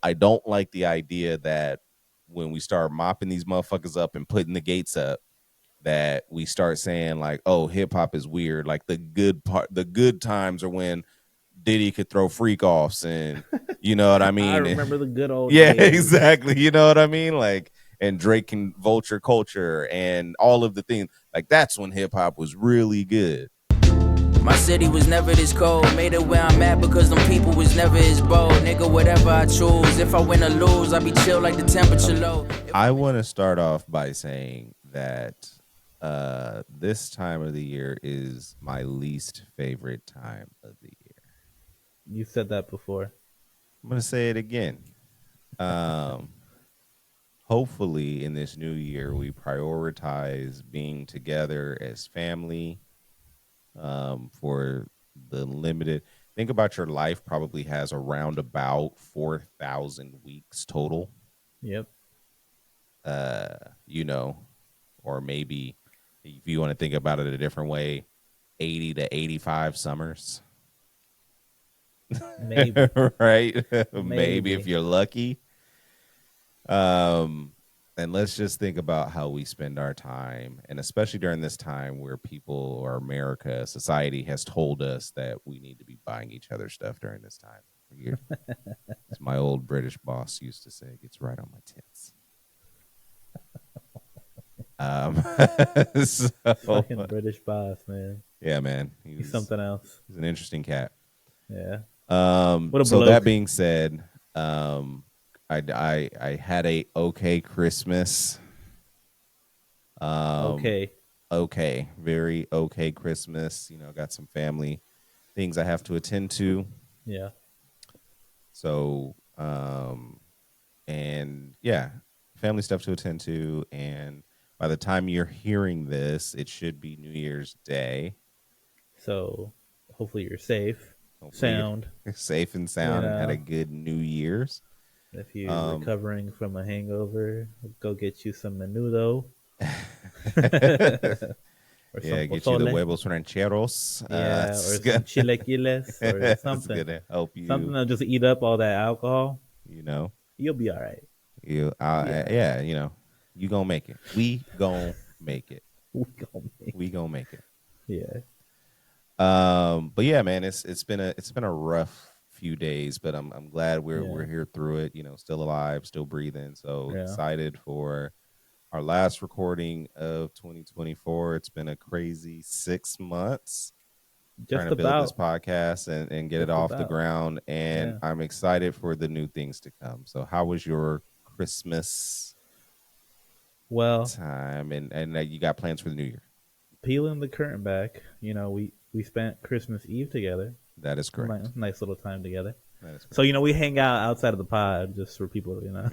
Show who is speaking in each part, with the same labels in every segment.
Speaker 1: I don't like the idea that when we start mopping these motherfuckers up and putting the gates up, that we start saying like, oh, hip hop is weird. Like the good times are when Diddy could throw freak offs and you know what I
Speaker 2: I
Speaker 1: mean?
Speaker 2: remember the good old
Speaker 1: Yeah,
Speaker 2: days.
Speaker 1: exactly. You know what I mean? Like, and Drake can vulture culture and all of the things. Like that's when hip hop was really good.
Speaker 3: My city was never this cold. Made it where I'm at because them people was never as bold. Nigga, whatever I choose. If I win or lose, I be chill like the temperature low.
Speaker 1: I want to start off by saying that this time of the year is my least favorite time of the year.
Speaker 2: You said that before.
Speaker 1: I'm going to say it again. Hopefully in this new year, we prioritize being together as family for the limited. Think about your life probably has around about 4,000 weeks total.
Speaker 2: Yep.
Speaker 1: You know, or maybe if you want to think about it a different way, 80 to 85 summers.
Speaker 2: Maybe.
Speaker 1: Right? Maybe if you're lucky. And let's just think about how we spend our time, and especially during this time where people or America, society has told us that we need to be buying each other stuff during this time. As my old British boss used to say, it gets right on my tits. So,
Speaker 2: Fucking British boss, man.
Speaker 1: Yeah, man.
Speaker 2: He's something else.
Speaker 1: He's an interesting cat.
Speaker 2: Yeah.
Speaker 1: So that being said, I had a okay Christmas.
Speaker 2: Okay,
Speaker 1: very okay Christmas. You know, got some family things I have to attend to.
Speaker 2: Yeah.
Speaker 1: So, and yeah, family stuff to attend to. And by the time you're hearing this, it should be New Year's Day.
Speaker 2: So hopefully you're safe,
Speaker 1: safe and sound, and had a good New Year's.
Speaker 2: If you're recovering from a hangover, go get you some menudo.
Speaker 1: Yeah, get you the huevos rancheros.
Speaker 2: Yeah, or some chilequiles or something.
Speaker 1: It's gonna help you.
Speaker 2: Something that'll just eat up all that alcohol.
Speaker 1: You know,
Speaker 2: you'll be all right.
Speaker 1: Yeah, you know, you gonna make it. We gonna make it.
Speaker 2: We gonna make it.
Speaker 1: Yeah. But yeah, man, it's been a rough few days, but I'm glad we're here through it. You know, still alive, still breathing. So excited for our last recording of 2024. It's been a crazy 6 months trying to build this podcast and get it off the ground. And I'm excited for the new things to come. So how was your Christmas time? And you got plans for the new year?
Speaker 2: Peeling the curtain back, you know, we spent Christmas Eve together.
Speaker 1: That is correct.
Speaker 2: Nice little time together. So, you know, we hang out outside of the pod just for people, you know,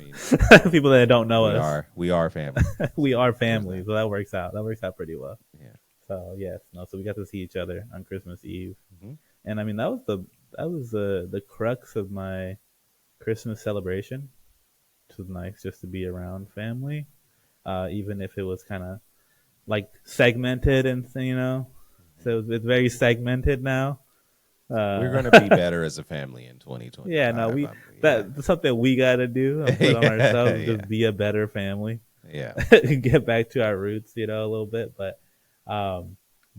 Speaker 2: people that don't know us.
Speaker 1: We are family.
Speaker 2: We are family. So that works out. That works out pretty well.
Speaker 1: Yeah.
Speaker 2: So, yes. So we got to see each other on Christmas Eve. Mm-hmm. And I mean, that was the crux of my Christmas celebration. It was nice just to be around family, even if it was kind of like segmented and, you know, so it's very segmented now.
Speaker 1: We're going to be better as a family in 2020.
Speaker 2: Yeah, no, that's something we got to do. Put on ourselves to be a better family.
Speaker 1: Yeah,
Speaker 2: get back to our roots, you know, a little bit. But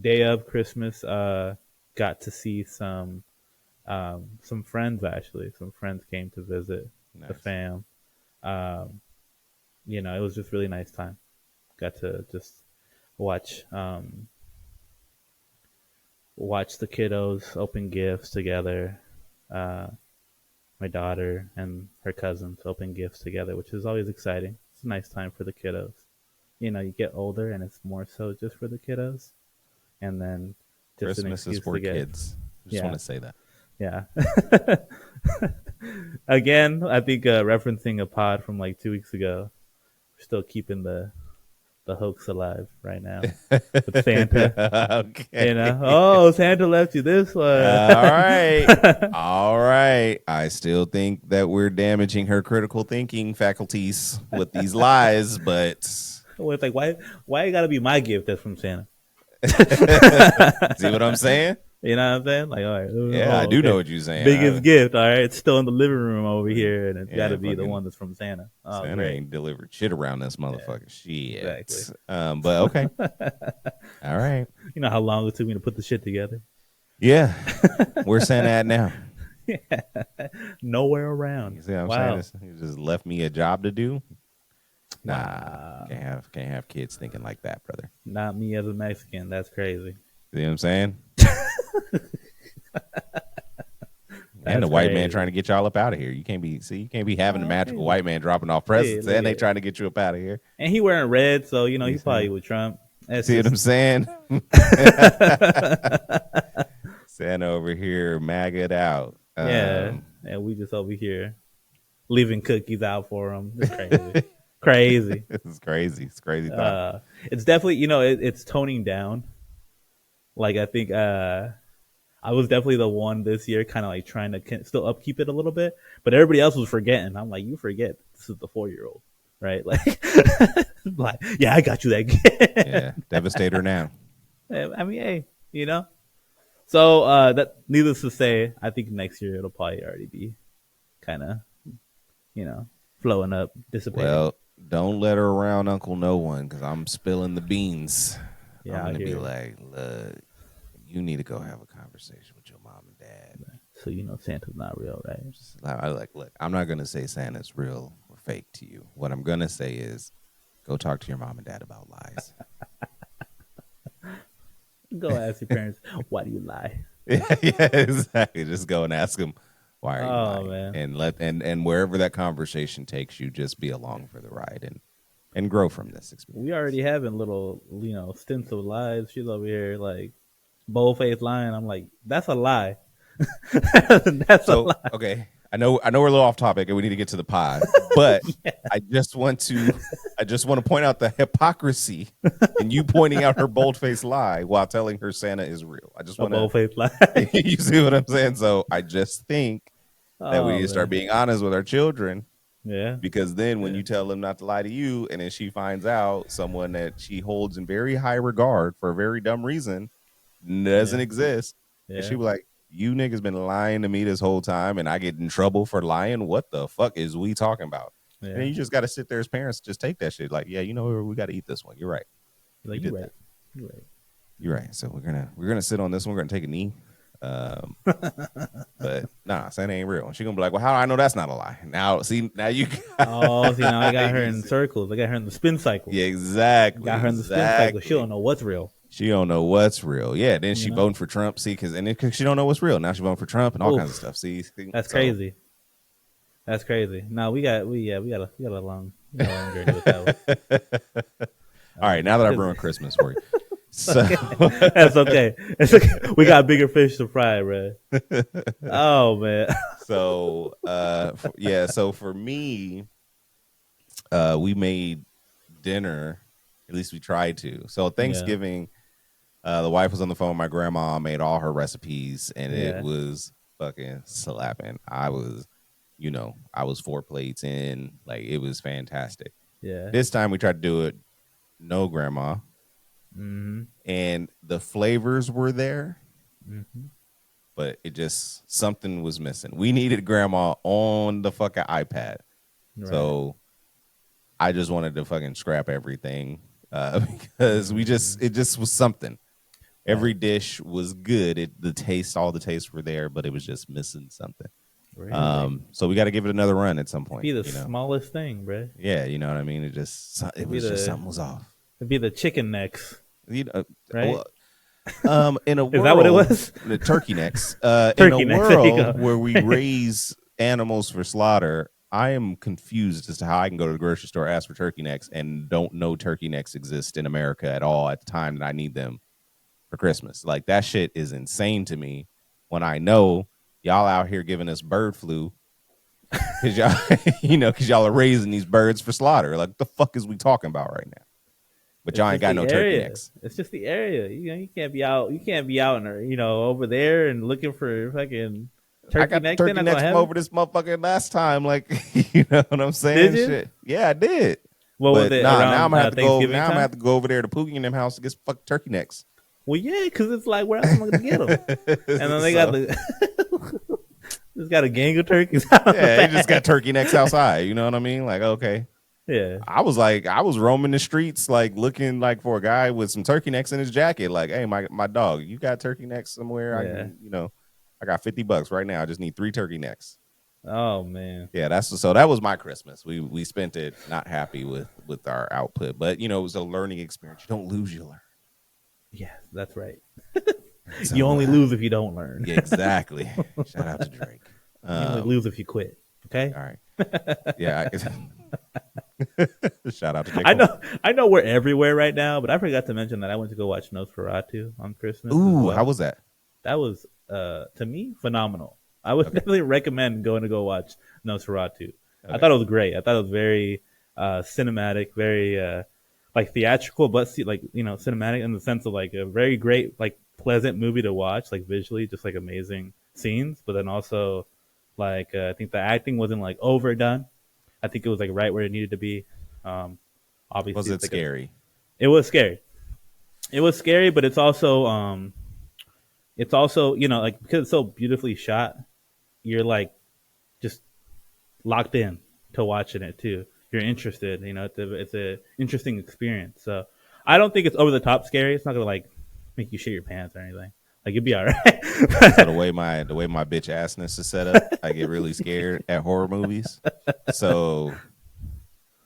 Speaker 2: day of Christmas, got to see some friends. Actually, some friends came to visit the fam. You know, it was just really nice time. Got to just watch the kiddos open gifts together. My daughter and her cousins open gifts together, which is always exciting. It's a nice time for the kiddos. You know, you get older and it's more so just for the kiddos. And then just
Speaker 1: Christmas is for kids. I just want to say that.
Speaker 2: Yeah. Again, I think referencing a pod from like 2 weeks ago, we're still keeping the hoax alive right now with Santa.
Speaker 1: Okay.
Speaker 2: You know, Santa left you this one.
Speaker 1: All right. I still think that we're damaging her critical thinking faculties with these lies, but
Speaker 2: well, it's like why it gotta be my gift that's from Santa?
Speaker 1: See what I'm saying?
Speaker 2: You know what I'm saying? Like, all right.
Speaker 1: Yeah, I do know what you're saying.
Speaker 2: Biggest gift. All right. It's still in the living room over here. And it's got to be the one that's from Santa. Oh,
Speaker 1: Santa
Speaker 2: great.
Speaker 1: ain't delivered shit around this motherfucker. Shit.
Speaker 2: Exactly.
Speaker 1: But okay. All right.
Speaker 2: You know how long it took me to put the shit together?
Speaker 1: Yeah. Where's Santa at now?
Speaker 2: Yeah. Nowhere around.
Speaker 1: You see what I'm saying? He just left me a job to do. Nah,
Speaker 2: wow.
Speaker 1: can't have kids thinking like that, brother.
Speaker 2: Not me as a Mexican. That's crazy.
Speaker 1: See what I'm saying? And the white man trying to get y'all up out of here. You can't be having the magical white man dropping off presents and they trying to get you up out of here.
Speaker 2: And he wearing red, so he's probably with Trump.
Speaker 1: See what I'm saying? Santa over here, maggot out.
Speaker 2: And we just over here leaving cookies out for him. It's crazy. Crazy.
Speaker 1: It's crazy. It's crazy.
Speaker 2: It's definitely, it's toning down. Like, I think I was definitely the one this year kind of like trying to still upkeep it a little bit, but everybody else was forgetting. I'm like, you forget this is the 4-year-old, right? Like, yeah, I got you that gift.
Speaker 1: Yeah, devastator now.
Speaker 2: I mean, hey, So that, needless to say, I think next year it'll probably already be kind of, flowing up, dissipating.
Speaker 1: Well, don't let her around Uncle No One because I'm spilling the beans. Yeah, I'm gonna be like, look, you need to go have a conversation with your mom and dad.
Speaker 2: So Santa's not real, right?
Speaker 1: Look, I'm not gonna say Santa's real or fake to you. What I'm gonna say is, go talk to your mom and dad about lies.
Speaker 2: Go ask your parents, why do you lie?
Speaker 1: Yeah, exactly. Just go and ask them, why are you lying? Man. And wherever that conversation takes you, just be along for the ride and grow from this experience.
Speaker 2: We already having little, stints of lies. She's over here like bold-faced lying. I'm like, that's a lie. That's a lie.
Speaker 1: Okay. I know we're a little off topic and we need to get to the pod, but I just want to point out the hypocrisy in you pointing out her bold-faced lie while telling her Santa is real. I just want to
Speaker 2: bold-faced lie.
Speaker 1: You see what I'm saying? So I just think that we need to start being honest with our children.
Speaker 2: Yeah.
Speaker 1: Because then when you tell them not to lie to you, and then she finds out someone that she holds in very high regard for a very dumb reason doesn't exist, and she be like, you niggas been lying to me this whole time and I get in trouble for lying. What the fuck is we talking about? Yeah. And you just got to sit there as parents, just take that shit. Like, yeah, we got to eat this one. You're right.
Speaker 2: Like, you're right.
Speaker 1: You're right. So we're gonna sit on this one. We're gonna take a knee. But nah, Santa ain't real. She gonna be like, well, how do I know that's not a lie? Now you.
Speaker 2: Now I got her in circles. I got her in the spin cycle.
Speaker 1: Yeah, exactly.
Speaker 2: Got her in the spin cycle. She don't know what's real.
Speaker 1: She don't know what's real. Yeah, then she voting for Trump. See, because she don't know what's real. Now she voting for Trump and all kinds of stuff. See,
Speaker 2: that's crazy. That's crazy. No, we got a long journey with that one.
Speaker 1: All right, now that I've ruined Christmas for you, so
Speaker 2: that's okay. It's okay. We got bigger fish to fry, bro. Oh man.
Speaker 1: So so for me, we made dinner. At least we tried to. So Thanksgiving, the wife was on the phone with my grandma, made all her recipes, and it was fucking slapping. I was 4 plates in. Like, it was fantastic.
Speaker 2: Yeah.
Speaker 1: This time we tried to do it, no grandma.
Speaker 2: Mm-hmm.
Speaker 1: And the flavors were there, but it just, something was missing. We needed grandma on the fucking iPad. Right. So I just wanted to fucking scrap everything. Because it just was something. Every dish was good. All the tastes were there, but it was just missing something. Really? So we got to give it another run at some point.
Speaker 2: It'd be the smallest thing, bro.
Speaker 1: Yeah, you know what I mean. It was something was off.
Speaker 2: It'd be the chicken necks, right?
Speaker 1: In a world,
Speaker 2: is that what it was?
Speaker 1: The turkey necks.
Speaker 2: Turkey
Speaker 1: in a world where we raise animals for slaughter, I am confused as to how I can go to the grocery store, ask for turkey necks, and don't know turkey necks exist in America at all at the time that I need them for Christmas. Like, that shit is insane to me when I know y'all out here giving us bird flu because y'all are raising these birds for slaughter. Like, what the fuck is we talking about right now? But y'all ain't got no turkey necks.
Speaker 2: It's just the area. You can't be out. You can't be out over there and looking for fucking.
Speaker 1: I got turkey necks from over this motherfucker last time. Like, you know what I'm saying?
Speaker 2: Did you?
Speaker 1: Shit. Yeah, I did.
Speaker 2: What was it?
Speaker 1: Now I'm gonna have to go. Now I'm gonna have to go over there to Pookie in them house to get fucking turkey necks.
Speaker 2: Well, yeah, because it's like, where else am I going to get them? And then they got just got a gang of turkeys.
Speaker 1: Yeah, he just got turkey necks outside. You know what I mean? Like, okay.
Speaker 2: Yeah.
Speaker 1: I was roaming the streets, like looking like for a guy with some turkey necks in his jacket. Like, hey, my dog, you got turkey necks somewhere?
Speaker 2: Yeah.
Speaker 1: I got $50 right now. I just need 3 turkey necks.
Speaker 2: Oh man.
Speaker 1: Yeah, that was my Christmas. We spent it not happy with our output, but it was a learning experience. You don't lose, you learn.
Speaker 2: Yes, that's right.
Speaker 1: So,
Speaker 2: you only lose if you don't learn.
Speaker 1: Yeah, exactly. Shout out to Drake.
Speaker 2: You only lose if you quit. Okay.
Speaker 1: All right. Yeah. Shout out to Drake.
Speaker 2: I know we're everywhere right now, but I forgot to mention that I went to go watch Nosferatu on Christmas.
Speaker 1: Ooh, how was that?
Speaker 2: That was to me phenomenal. I would definitely recommend going to go watch Nosferatu. Okay. I thought it was great. I thought it was very cinematic, very like theatrical, but cinematic in the sense of like a very great, like pleasant movie to watch, like visually, just like amazing scenes. But then also, like I think the acting wasn't like overdone. I think it was like right where it needed to be. Obviously,
Speaker 1: was it scary?
Speaker 2: It was scary. It was scary, but it's also like because it's so beautifully shot, you're like just locked in to watching it too. You're interested, it's a interesting experience. So I don't think it's over the top scary. It's not gonna like make you shit your pants or anything. Like you'd be all right.
Speaker 1: So the way my bitch assness is set up, I get really scared at horror movies. So,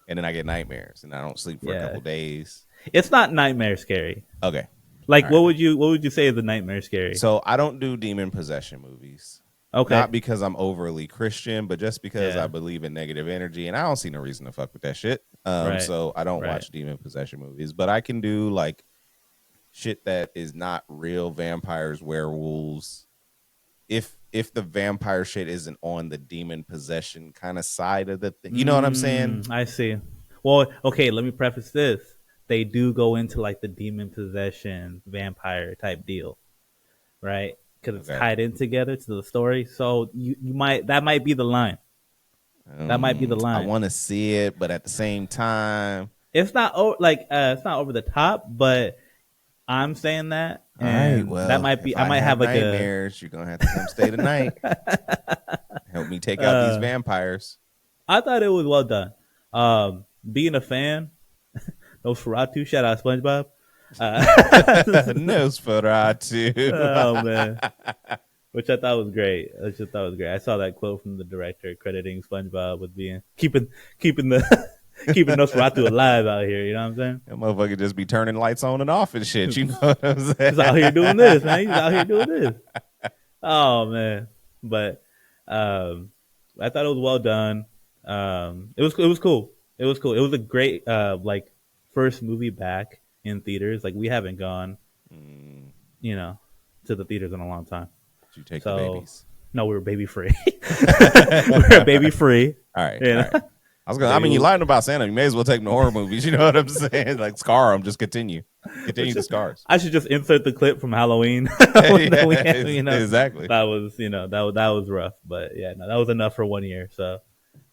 Speaker 1: and then I get nightmares, and I don't sleep for a couple days.
Speaker 2: It's not nightmare scary.
Speaker 1: Okay.
Speaker 2: Like what would you say is the nightmare scary?
Speaker 1: So I don't do demon possession movies.
Speaker 2: Okay.
Speaker 1: Not because I'm overly Christian, but just because I believe in negative energy, and I don't see no reason to fuck with that shit. So I don't watch demon possession movies, but I can do like shit that is not real vampires, werewolves. If the vampire shit isn't on the demon possession kind of side of the thing, you know what I'm saying?
Speaker 2: I see. Well, okay, let me preface this. They do go into like the demon possession vampire type deal, right? Because it's tied in together to the story. So that might be the line. That might be the line.
Speaker 1: I want to see it, but at the same time,
Speaker 2: it's not it's not over the top, but I'm saying that.
Speaker 1: All right, well,
Speaker 2: that might be. I might have like
Speaker 1: nightmares. You're gonna have to come stay the night. Help me take out these vampires.
Speaker 2: I thought it was well done. Being a fan, Nosferatu, shout out SpongeBob.
Speaker 1: Nosferatu.
Speaker 2: Oh man, which I thought was great. I saw that quote from the director crediting SpongeBob with being keeping Nosferatu alive out here. You know what I'm saying?
Speaker 1: That motherfucker just be turning lights on and off and shit. You know what I'm saying?
Speaker 2: He's out here doing this, man. He's out here doing this. Oh man, but I thought it was well done. It was cool. It was cool. It was a great like first movie back in theaters. Like we haven't gone, to the theaters in a long time.
Speaker 1: Did you take the babies?
Speaker 2: No, we were baby free. We were baby free.
Speaker 1: All right. All right. You lied about Santa. You may as well take them to horror movies. You know what I'm saying? Like scar them. Just continue the scars.
Speaker 2: I should just insert the clip from Halloween.
Speaker 1: Exactly.
Speaker 2: That was that was rough, but that was enough for 1 year. So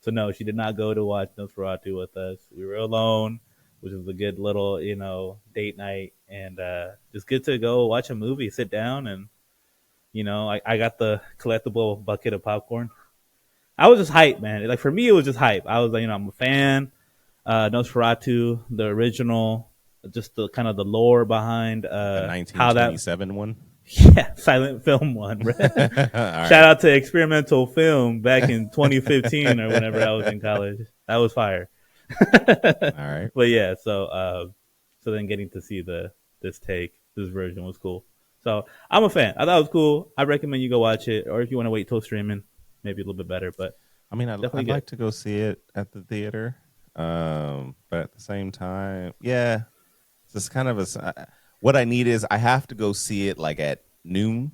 Speaker 2: no, she did not go to watch Nosferatu with us. We were alone, which was a good little date night, and just good to go watch a movie, sit down, and I got the collectible bucket of popcorn. I was just hyped, man. Like for me, it was just hype. I was like, I'm a fan. Nosferatu, the original, just the kind of the lore behind
Speaker 1: the 1927 one.
Speaker 2: Yeah, silent film one. Right? Shout out to experimental film back in 2015 or whenever I was in college. That was fire.
Speaker 1: All right.
Speaker 2: But yeah, so then getting to see this version was cool. So I'm a fan. I thought it was cool. I recommend you go watch it, or if you want to wait till streaming, maybe a little bit better. But
Speaker 1: I mean, I'd like to go see it at the theater, but at the same time, it's just kind of what I need is I have to go see it like at noon.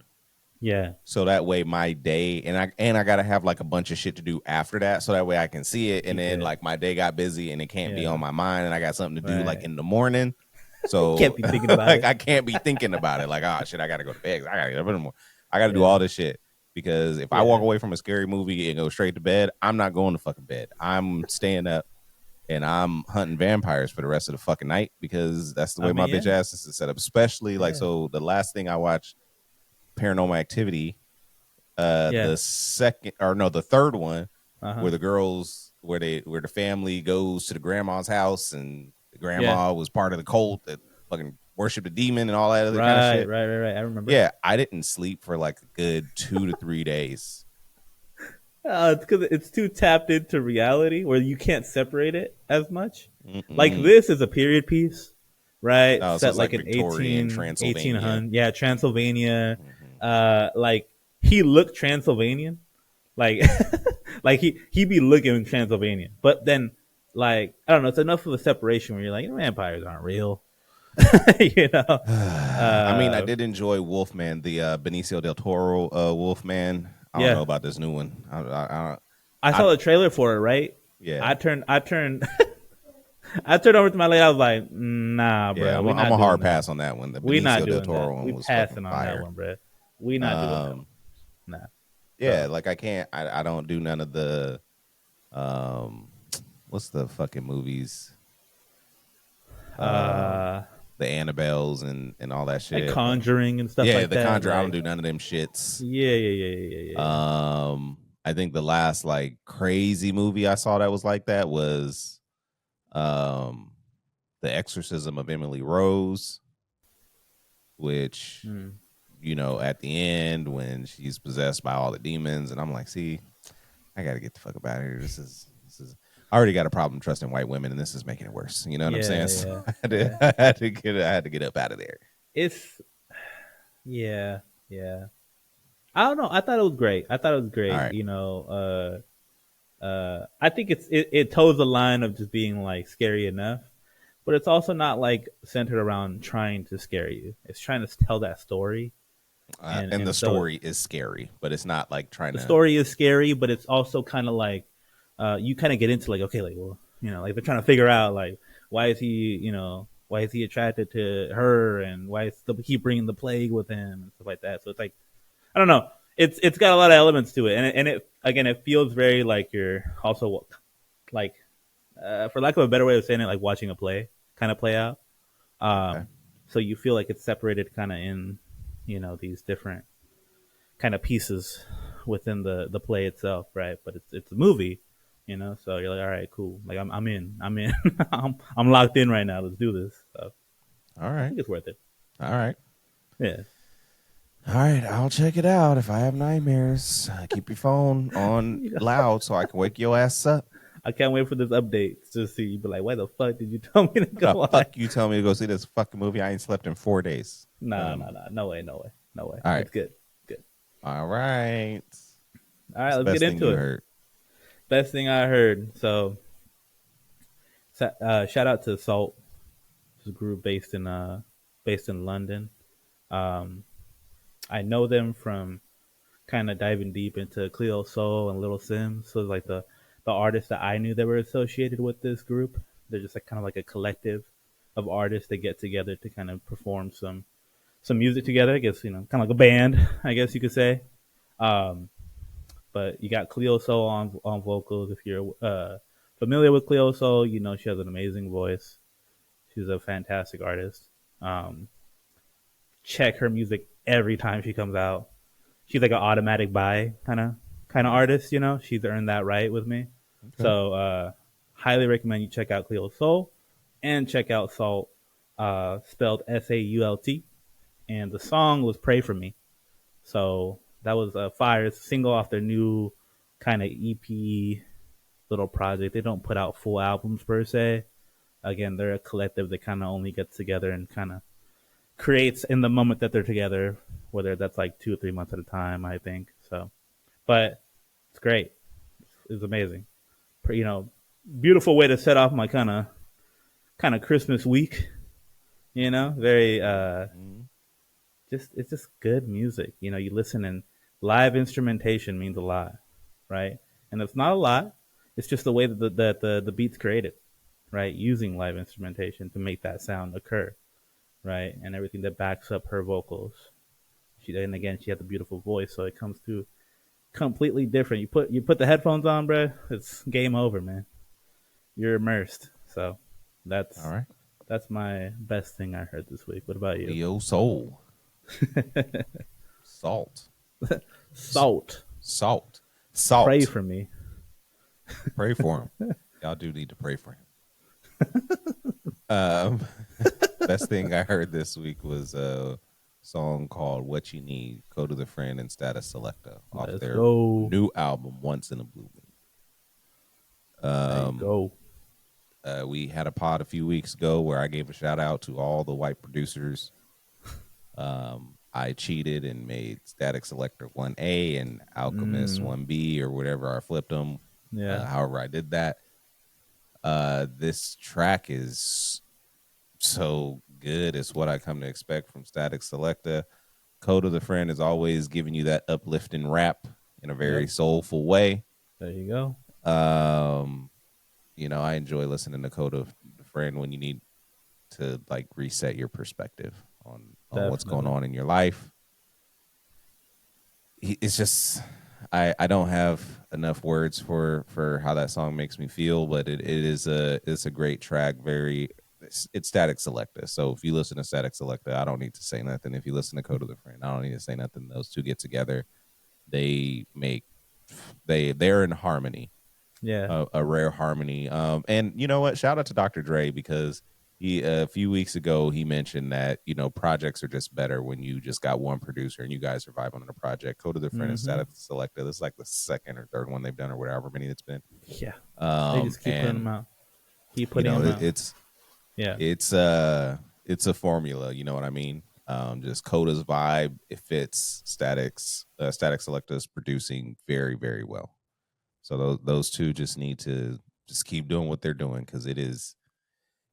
Speaker 2: Yeah.
Speaker 1: So that way my day and I gotta have like a bunch of shit to do after that, so that way I can see it, and then like my day got busy and it can't be on my mind, and I got something to do like in the morning. So
Speaker 2: can't be thinking about it.
Speaker 1: I can't be thinking about it. Like, oh shit, I gotta go to bed. I gotta do all this shit. Because if I walk away from a scary movie and go straight to bed, I'm not going to fucking bed. I'm staying up and I'm hunting vampires for the rest of the fucking night because that's the way my bitch ass is set up. Especially like so, the last thing I watched, Paranormal Activity, the third one, where the girls, where the family goes to the grandma's house and the grandma was part of the cult that fucking worshiped the demon and all that other kind of shit.
Speaker 2: Right. I remember.
Speaker 1: Yeah, I didn't sleep for like a good 2 to 3 days.
Speaker 2: It's because it's too tapped into reality where you can't separate it as much. Like this is a period piece, right? Set like an
Speaker 1: Victorian, Transylvania.
Speaker 2: 1800. Yeah, Transylvania. Like he looked Transylvanian. Like like he be looking Transylvanian. But then like I don't know, it's enough of a separation where you're like, vampires aren't real. You know.
Speaker 1: I mean, I did enjoy Wolfman, the Benicio del Toro Wolfman. I don't know about this new one.
Speaker 2: I saw the trailer for it, right?
Speaker 1: Yeah.
Speaker 2: I turned I turned over to my lady. I was like, nah, bro.
Speaker 1: Yeah, I'm a hard pass on that one. The
Speaker 2: we not
Speaker 1: Benicio
Speaker 2: doing
Speaker 1: del Toro
Speaker 2: that.
Speaker 1: one
Speaker 2: We
Speaker 1: was
Speaker 2: passing on
Speaker 1: fire.
Speaker 2: that one, bro. We not doing that one. Nah.
Speaker 1: Yeah, like I can't. I don't do none of the. What's the fucking movies? The Annabelles and all that shit.
Speaker 2: Like Conjuring and stuff like that.
Speaker 1: Yeah, the Conjuring. Like, I don't do none of them shits.
Speaker 2: Yeah.
Speaker 1: I think the last like crazy movie I saw that was like that was The Exorcism of Emily Rose, which you know, at the end when she's possessed by all the demons, and I'm like, see, I gotta get the fuck up out of here. This is I already got a problem trusting white women, and this is making it worse. You know what I'm saying? So I had to get up out of there.
Speaker 2: It's I don't know. I thought it was great. Right. You know, I think it toes the line of just being like scary enough, but it's also not like centered around trying to scare you. It's trying to tell that story.
Speaker 1: And the story is scary, but it's not like trying to.
Speaker 2: The story is scary, but it's also kind of like you kind of get into like, okay, like, well, you know, like they're trying to figure out like why is he attracted to her, and why is he bringing the plague with him and stuff like that. So it's like, I don't know. It's got a lot of elements to it, and it feels very like you're also like, for lack of a better way of saying it, like watching a play kind of play out. So you feel like it's separated kind of in, you know, these different kind of pieces within the play itself, right? But it's a movie, you know, so you're like, all right, cool. Like I'm in, I'm locked in right now. Let's do this. So,
Speaker 1: all right,
Speaker 2: I think it's worth it.
Speaker 1: All right,
Speaker 2: yeah.
Speaker 1: All right, I'll check it out. If I have nightmares, keep your phone on loud so I can wake your ass up.
Speaker 2: I can't wait for this update to see you be like, why the fuck did you tell me to go on?
Speaker 1: Fuck you tell me to go see this fucking movie? I ain't slept in 4 days.
Speaker 2: No way. All right. It's good.
Speaker 1: All right.
Speaker 2: Let's get into it. Best thing I heard. So, shout out to Sault. It's a group based in London. I know them from kind of diving deep into Cleo Soul and Little Sims. So like the artists that I knew that were associated with this group. They're just like kind of like a collective of artists that get together to kind of perform some music together. I guess, you know, kind of like a band, I guess you could say. But you got Cleo Soul on vocals. If you're familiar with Cleo Soul, you know she has an amazing voice. She's a fantastic artist. Check her music every time she comes out. She's like an automatic buy kind of artist, you know. She's earned that right with me. Okay. So highly recommend you check out Cleo Soul and check out Sault, spelled Sault. And the song was Pray For Me. So that was a fire single off their new kind of EP little project. They don't put out full albums per se. Again, they're a collective that kind of only gets together and kind of creates in the moment that they're together, whether that's like 2 or 3 months at a time, I think. So, but it's great. It's amazing. You know, beautiful way to set off my kind of Christmas week. You know, very it's just good music. You know, you listen, and live instrumentation means a lot, right? And it's not a lot. It's just the way that the beat's created, right? Using live instrumentation to make that sound occur, right? And everything that backs up her vocals. And again, she has a beautiful voice, so it comes through completely different. You put the headphones on, bro. It's game over, man. you're immersed. So
Speaker 1: All right.
Speaker 2: that's my best thing I heard this week. What about you?
Speaker 1: Leo Soul. Salt.
Speaker 2: Sault.
Speaker 1: Salt.
Speaker 2: Pray
Speaker 1: Salt.
Speaker 2: for me.
Speaker 1: Pray for him. Y'all do need to pray for him. Best thing I heard this week was a song called "What You Need." Kota the Friend and Status Selektah off
Speaker 2: Let's
Speaker 1: their
Speaker 2: go.
Speaker 1: new album, "Once in a Blue Moon."
Speaker 2: There you go.
Speaker 1: We had a pod a few weeks ago where I gave a shout out to all the white producers. I cheated and made Statik Selektah 1A and Alchemist 1B or whatever. I flipped them.
Speaker 2: Yeah.
Speaker 1: However I did that. This track is so good. It's what I come to expect from Statik Selektah. Kota the Friend is always giving you that uplifting rap in a very soulful way.
Speaker 2: There you go.
Speaker 1: You know, I enjoy listening to Kota the Friend when you need to like reset your perspective on what's going on in your life. It's just I don't have enough words for how that song makes me feel, but it's a great track. It's Statik Selektah. So if you listen to Statik Selektah, I don't need to say nothing. If you listen to Kota the Friend, I don't need to say nothing. Those two get together, they're in harmony.
Speaker 2: Yeah,
Speaker 1: a rare harmony. And you know what? Shout out to Dr. Dre because he a few weeks ago he mentioned that projects are just better when you just got one producer and you guys are vibing on a project. Kota the Friend and Statik Selektah. This is like the second or third one they've done or whatever many it's been.
Speaker 2: Yeah, they just keep putting them out. Keep putting them out.
Speaker 1: It's a formula. You know what I mean? Just Kota's vibe. It fits. Statik Selektah is producing very very well. So those two just need to just keep doing what they're doing because it is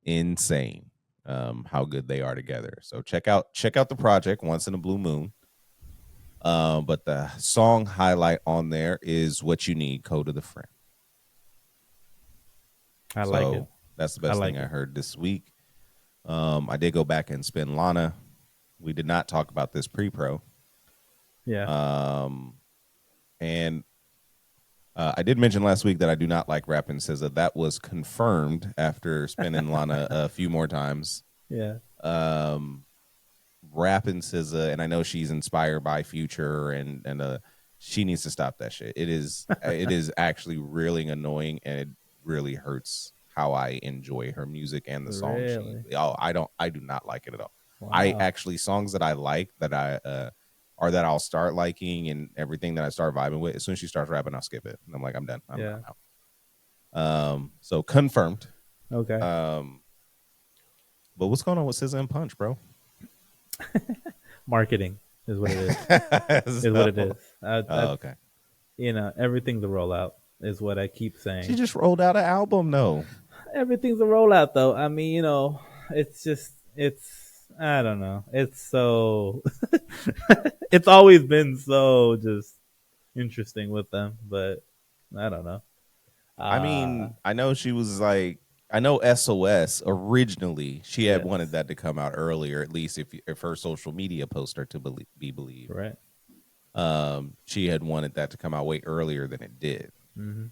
Speaker 1: insane how good they are together. So check out the project Once in a Blue Moon. But the song highlight on there is What You Need, Kota the Friend.
Speaker 2: I like it.
Speaker 1: That's the best thing I heard this week. I did go back and spin Lana. We did not talk about this pre-pro.
Speaker 2: Yeah.
Speaker 1: And I did mention last week that I do not like Rappin' SZA. That was confirmed after spinning Lana a few more times.
Speaker 2: Yeah.
Speaker 1: Rappin' SZA, and I know she's inspired by Future, and she needs to stop that shit. It is actually really annoying, and it really hurts how I enjoy her music and the song.
Speaker 2: Really?
Speaker 1: I do not like it at all.
Speaker 2: Wow.
Speaker 1: I actually songs that I like or that I'll start liking and everything that I start vibing with. As soon as she starts rapping, I'll skip it. And I'm like, I'm done. I'm out. So confirmed.
Speaker 2: Okay.
Speaker 1: But what's going on with SZA and Punch, bro?
Speaker 2: Marketing is what it is. Is what it is.
Speaker 1: Okay.
Speaker 2: Everything's a rollout is what I keep saying.
Speaker 1: She just rolled out an album, though.
Speaker 2: Everything's a rollout, though. I mean, I don't know. It's so, it's always been so just interesting with them, but I don't know.
Speaker 1: I mean, I know she was like, I know SOS originally she had wanted that to come out earlier, at least if her social media posts are to be believed.
Speaker 2: Right.
Speaker 1: She had wanted that to come out way earlier than it did.
Speaker 2: Mm-hmm.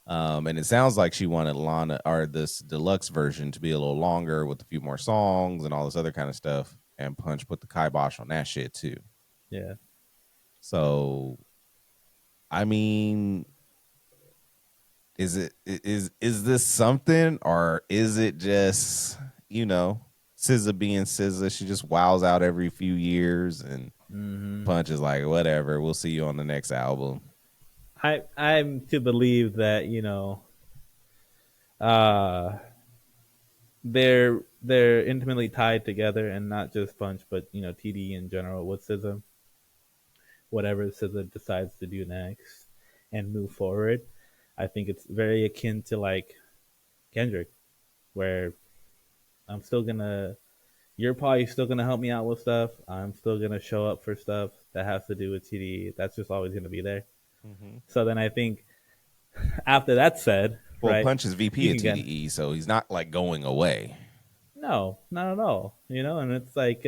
Speaker 1: And it sounds like she wanted Lana or this deluxe version to be a little longer with a few more songs and all this other kind of stuff. And Punch put the kibosh on that shit too.
Speaker 2: Yeah. So,
Speaker 1: I mean, is this something, or is it just SZA being SZA? She just wows out every few years, and Punch is like, whatever. We'll see you on the next album.
Speaker 2: I'm to believe that they're intimately tied together, and not just Punch, but TD in general with SZA. Whatever SZA decides to do next and move forward, I think it's very akin to like Kendrick, where you're probably still gonna help me out with stuff. I'm still gonna show up for stuff that has to do with TD. That's just always gonna be there. Mm-hmm. So then I think after that's said,
Speaker 1: Punch is VP at TDE, so he's not like going away.
Speaker 2: No, not at all. And it's like,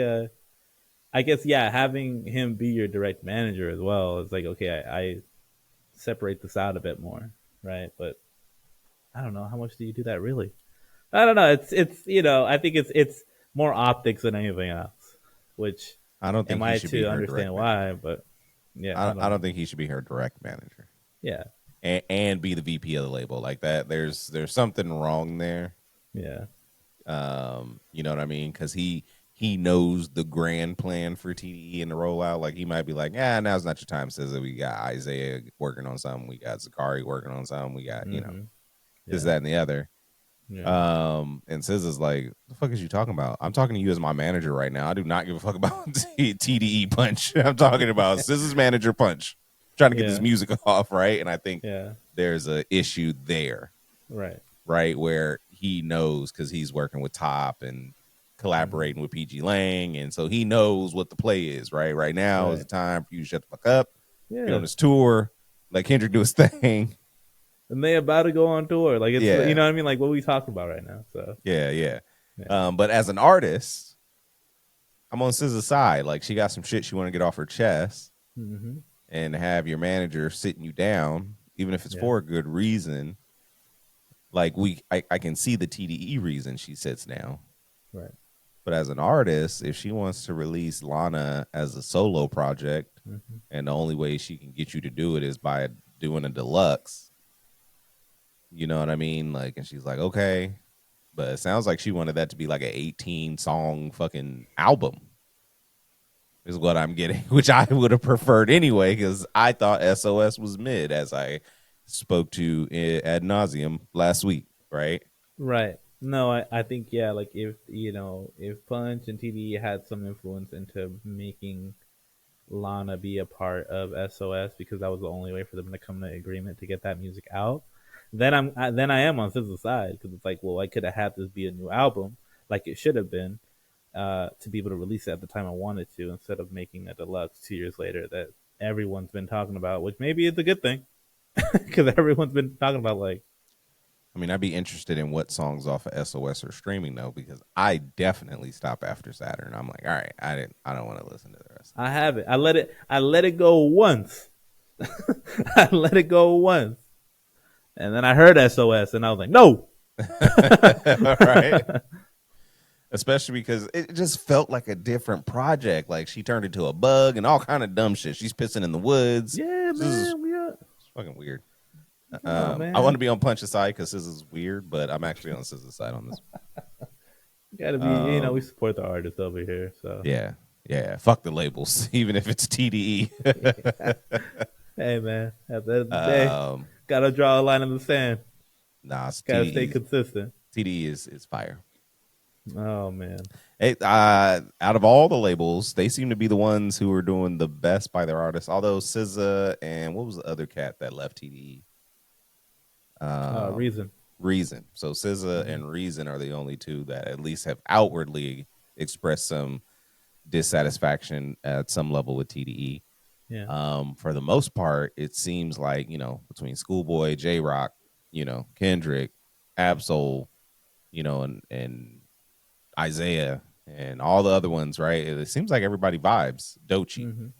Speaker 2: I guess, having him be your direct manager as well is like, okay, I separate this out a bit more, right? But I don't know, how much do you do that really? I don't know. It's I think it's more optics than anything else, which
Speaker 1: I don't think
Speaker 2: am
Speaker 1: he
Speaker 2: I
Speaker 1: should be
Speaker 2: to
Speaker 1: her
Speaker 2: understand
Speaker 1: direct
Speaker 2: why,
Speaker 1: manager.
Speaker 2: but yeah,
Speaker 1: I don't think he should be her direct manager.
Speaker 2: Yeah.
Speaker 1: And be the VP of the label like that. There's something wrong there.
Speaker 2: Yeah.
Speaker 1: You know what I mean? Because he knows the grand plan for TDE and the rollout. Like he might be like, now's not your time. Says that we got Isaiah working on something, we got Zakari working on something, we got this, that, and the other. Yeah. And SZA's like, the fuck is you talking about? I'm talking to you as my manager right now. I do not give a fuck about TDE Punch. I'm talking about SZA's manager Punch. I'm trying to get this music off, right? And I think there's a issue there. Right, where he knows because he's working with Top and collaborating with PG Lang, and so he knows what the play is. Right now is the time for you to shut the fuck up. Get on this tour, let Kendrick do his thing.
Speaker 2: And they about to go on tour, like it's you know what I mean, like what we talking about right now. So
Speaker 1: yeah. But as an artist, I'm on SZA's side. Like she got some shit she want to get off her chest, and have your manager sitting you down, even if it's for a good reason. Like I can see the TDE reason she sits down.
Speaker 2: Right.
Speaker 1: But as an artist, if she wants to release Lana as a solo project, and the only way she can get you to do it is by doing a deluxe, you know what I mean? Like, and she's like, okay. But it sounds like she wanted that to be like an 18-song fucking album, is what I'm getting, which I would have preferred anyway, because I thought SOS was mid, as I spoke to ad nauseum last week, right?
Speaker 2: Right. No, I think like if Punch and TDE had some influence into making Lana be a part of SOS, because that was the only way for them to come to agreement to get that music out, then I am on SZA's side, because it's like, well, I could have had this be a new album like it should have been, to be able to release it at the time I wanted to, instead of making a deluxe 2 years later that everyone's been talking about, which maybe is a good thing. Because everyone's been talking about, like,
Speaker 1: I mean, I'd be interested in what songs off of SOS are streaming though, because I definitely stop after Saturn. I'm like, all right, I don't want to listen to the rest.
Speaker 2: I have it. I let it go once. I let it go once, and then I heard SOS, and I was like, no.
Speaker 1: Right. Especially because it just felt like a different project. Like she turned into a bug and all kind of dumb shit. She's pissing in the woods.
Speaker 2: Yeah, man.
Speaker 1: It's fucking weird. I want to be on Punch's side because this is weird, but I'm actually on SZA's side on this one.
Speaker 2: Gotta be, we support the artists over here. So
Speaker 1: yeah. Fuck the labels, even if it's TDE.
Speaker 2: Hey, man. At the end of the day, gotta draw a line in the sand.
Speaker 1: Nah,
Speaker 2: gotta stay consistent.
Speaker 1: TDE is fire.
Speaker 2: Oh man.
Speaker 1: Hey, out of all the labels, they seem to be the ones who are doing the best by their artists. Although SZA and what was the other cat that left TDE? Reason. So SZA and Reason are the only two that at least have outwardly expressed some dissatisfaction at some level with TDE.
Speaker 2: Yeah.
Speaker 1: For the most part, it seems like, between Schoolboy, J-Rock, Kendrick, Absol, and Isaiah and all the other ones, right? It seems like everybody vibes. Doechii.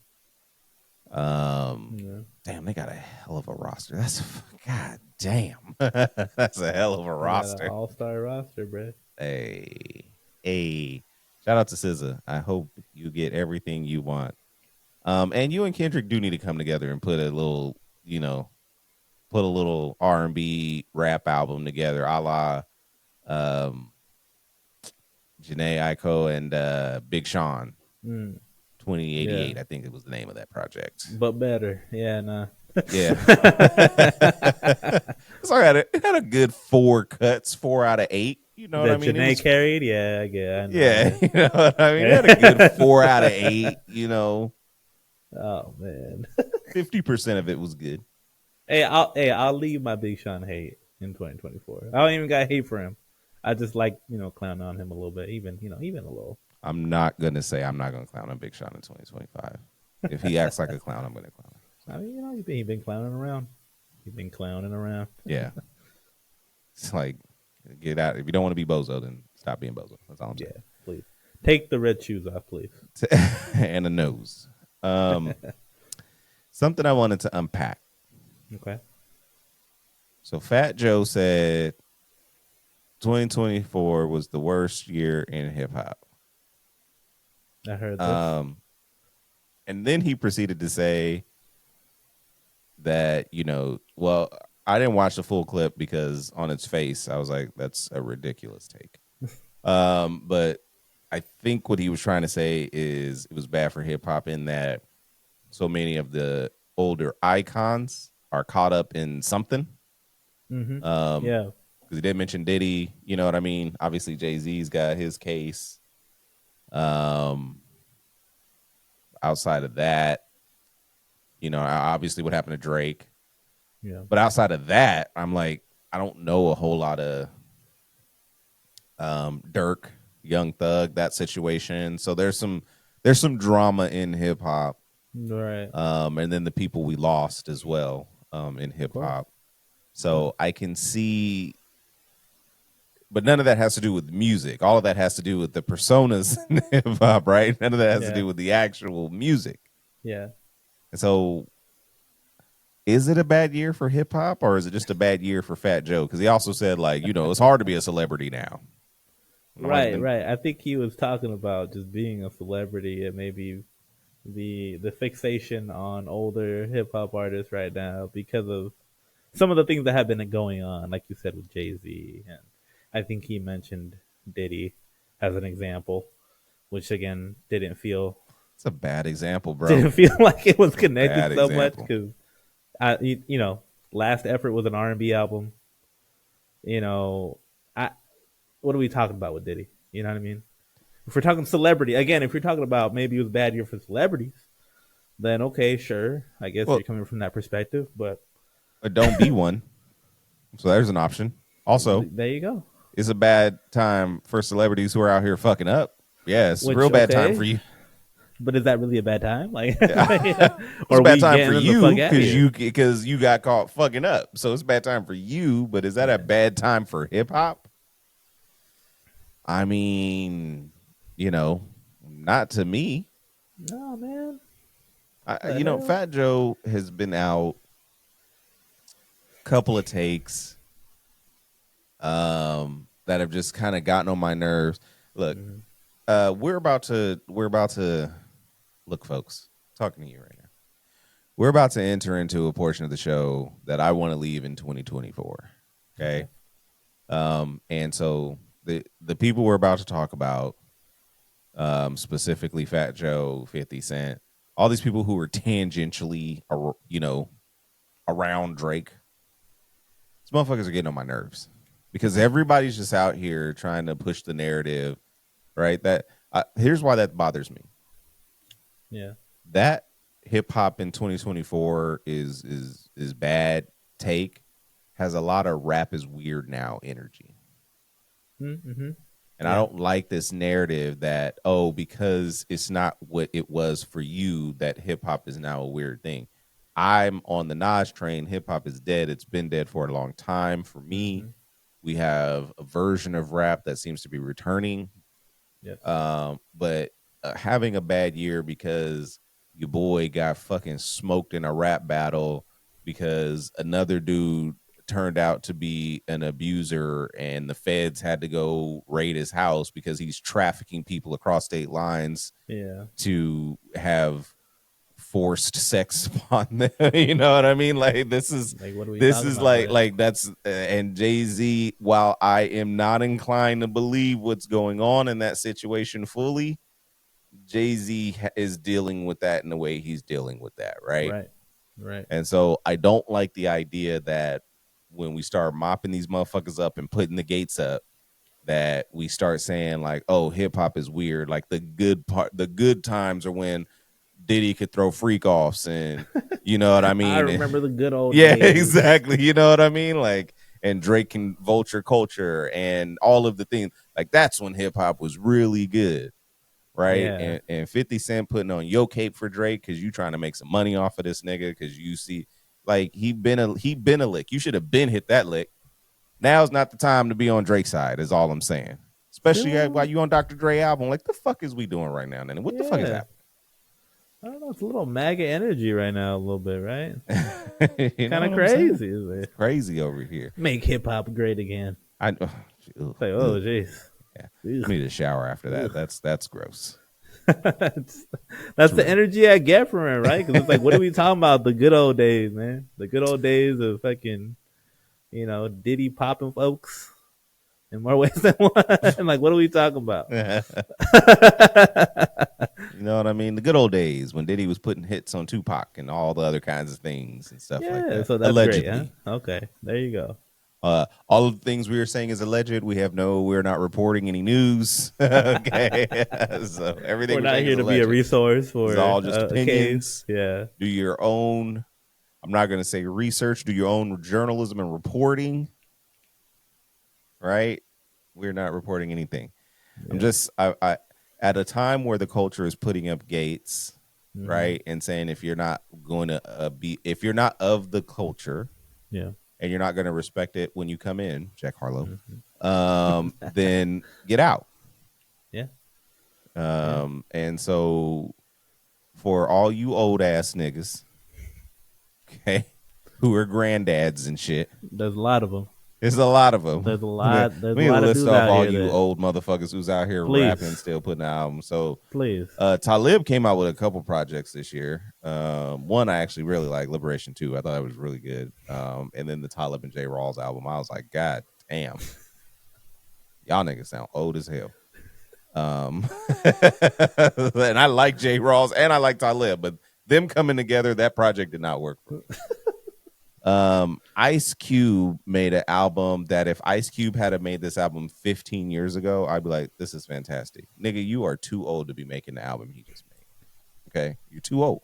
Speaker 1: Damn, they got a hell of a roster. God damn. That's a hell of a roster.
Speaker 2: All-star roster, bro.
Speaker 1: Hey. Shout out to SZA. I hope you get everything you want. And you and Kendrick do need to come together and put a little, R&B rap album together, a la Jhené Aiko and Big Sean. 2088, I think it was the name of that project.
Speaker 2: But better. Yeah, nah.
Speaker 1: Yeah. So it had a good 4 cuts, 4 out of 8. You know what I mean?
Speaker 2: Jhené carried? Yeah, I know.
Speaker 1: Yeah, you know what I mean? It had a good 4 out of 8,
Speaker 2: Oh, man.
Speaker 1: 50% of it was good.
Speaker 2: Hey, I'll leave my Big Sean hate in 2024. I don't even got hate for him. I just like, clown on him a little bit, even a little.
Speaker 1: I'm not going to say I'm not going to clown on Big Sean in 2025. If he acts like a clown, I'm going to clown him.
Speaker 2: I mean, he's been clowning around. Yeah.
Speaker 1: It's like, get out. If you don't want to be bozo, then stop being bozo. That's all I'm saying.
Speaker 2: Yeah, please. Take the red shoes off, please.
Speaker 1: And a nose. Something I wanted to unpack.
Speaker 2: Okay.
Speaker 1: So Fat Joe said 2024 was the worst year in hip hop.
Speaker 2: I heard this.
Speaker 1: And then he proceeded to say that, well, I didn't watch the full clip because on its face, I was like, that's a ridiculous take. But I think what he was trying to say is it was bad for hip hop in that so many of the older icons are caught up in something.
Speaker 2: Mm-hmm. Yeah.
Speaker 1: Because he did mention Diddy, you know what I mean? Obviously, Jay-Z's got his case. Outside of that, obviously what happened to Drake.
Speaker 2: Yeah.
Speaker 1: But outside of that, I'm like, I don't know a whole lot of Dirk, Young Thug, that situation. So there's some drama in hip hop.
Speaker 2: Right.
Speaker 1: And then the people we lost as well in hip hop. So I can see, but none of that has to do with music. All of that has to do with the personas in hip hop, right? None of that has to do with the actual music.
Speaker 2: Yeah.
Speaker 1: And so is it a bad year for hip hop or is it just a bad year for Fat Joe? Because he also said, like, it's hard to be a celebrity now.
Speaker 2: Right. I think he was talking about just being a celebrity and maybe the fixation on older hip hop artists right now because of some of the things that have been going on, like you said with Jay-Z, and I think he mentioned Diddy as an example, which again didn't feel.
Speaker 1: It's a bad example, bro.
Speaker 2: Didn't feel like it was connected so much because, Last Effort was an R&B album. What are we talking about with Diddy? You know what I mean? If we're talking celebrity, again, if you're talking about maybe it was a bad year for celebrities, then okay, sure. I guess you're coming from that perspective, but
Speaker 1: don't be one. So there's an option. Also,
Speaker 2: there you go.
Speaker 1: It's a bad time for celebrities who are out here fucking up. Yeah, it's a real bad time for you.
Speaker 2: But is that really a bad time? Like,
Speaker 1: or it's a bad time for you because you got caught fucking up. So it's a bad time for you. But is that a bad time for hip hop? I mean, not to me.
Speaker 2: No, man.
Speaker 1: Fat Joe has been out a couple of takes that have just kind of gotten on my nerves. Look, we're about to look, folks, talking to you right now. We're about to enter into a portion of the show that I want to leave in 2024. Okay. And so the people we're about to talk about, specifically Fat Joe, 50 Cent, all these people who were tangentially, around Drake, these motherfuckers are getting on my nerves because everybody's just out here trying to push the narrative, right? That here's why that bothers me.
Speaker 2: Yeah,
Speaker 1: that hip hop in 2024 is bad. Take has a lot of rap is weird now energy.
Speaker 2: Mm-hmm.
Speaker 1: And I don't like this narrative that, because it's not what it was for you, that hip hop is now a weird thing. I'm on the Nas train. Hip hop is dead. It's been dead for a long time. For me, we have a version of rap that seems to be returning.
Speaker 2: Yes.
Speaker 1: But having a bad year because your boy got fucking smoked in a rap battle because another dude turned out to be an abuser and the feds had to go raid his house because he's trafficking people across state lines to have forced sex upon them. You know what I mean? Like this is that's and Jay-Z, while I am not inclined to believe what's going on in that situation fully, Jay-Z is dealing with that in the way he's dealing with that, right? And so I don't like the idea that when we start mopping these motherfuckers up and putting the gates up, that we start saying like, oh, hip hop is weird. Like the good times are when Diddy could throw freak offs and you know what I mean?
Speaker 2: I remember the good old
Speaker 1: days.
Speaker 2: Exactly.
Speaker 1: You know what I mean? Like, and Drake can vulture culture and all of the things. Like that's when hip hop was really good. Right.
Speaker 2: Yeah.
Speaker 1: And 50 Cent putting on yo cape for Drake because you trying to make some money off of this nigga because you see like he been a lick. You should have been hit that lick. Now's not the time to be on Drake's side, is all I'm saying. Especially while you on Dr. Dre album. Like the fuck is we doing right now, Nene? What the fuck is happening?
Speaker 2: I don't Oh, it's a little MAGA energy right now, a little bit, right?
Speaker 1: Kind
Speaker 2: of crazy.
Speaker 1: It's crazy over here.
Speaker 2: Make hip hop great again.
Speaker 1: Like,
Speaker 2: oh jeez.
Speaker 1: Yeah, I need a shower after that. That's gross.
Speaker 2: that's the energy I get from it, right? Because it's like, what are we talking about? The good old days, man. The good old days of fucking, Diddy popping folks in more ways than one. Like, what are we talking about?
Speaker 1: You know what I mean? The good old days when Diddy was putting hits on Tupac and all the other kinds of things and stuff like that.
Speaker 2: So that's allegedly. Great, huh? Okay, there you go.
Speaker 1: All of the things we were saying is alleged. We're not reporting any news. Okay, so everything
Speaker 2: we're not here to be a resource for.
Speaker 1: It's all just opinions.
Speaker 2: Yeah.
Speaker 1: Do your own. I'm not going to say research. Do your own journalism and reporting. Right? We're not reporting anything. Yeah. I'm just I at a time where the culture is putting up gates, right, and saying if you're not going to if you're not of the culture,
Speaker 2: yeah.
Speaker 1: And you're not going to respect it when you come in, Jack Harlow, then get out.
Speaker 2: Yeah.
Speaker 1: And so for all you old ass niggas, okay, who are granddads and shit.
Speaker 2: There's a lot of them.
Speaker 1: There's a lot of them.
Speaker 2: There's a lot. There's
Speaker 1: we
Speaker 2: a lot of
Speaker 1: list
Speaker 2: dudes
Speaker 1: off
Speaker 2: out
Speaker 1: all
Speaker 2: here
Speaker 1: you
Speaker 2: that...
Speaker 1: old motherfuckers who's out here rapping, still putting out albums. So
Speaker 2: please,
Speaker 1: Talib came out with a couple projects this year. One I actually really like, Liberation 2. I thought it was really good. And then the Talib and J. Rawls album. I was like, God damn, y'all niggas sound old as hell. And I like J. Rawls and I like Talib, but them coming together, that project did not work for me. Ice Cube made an album that if Ice Cube had made this album 15 years ago, I'd be like, this is fantastic. Nigga, you are too old to be making the album he just made. Okay? You're too old.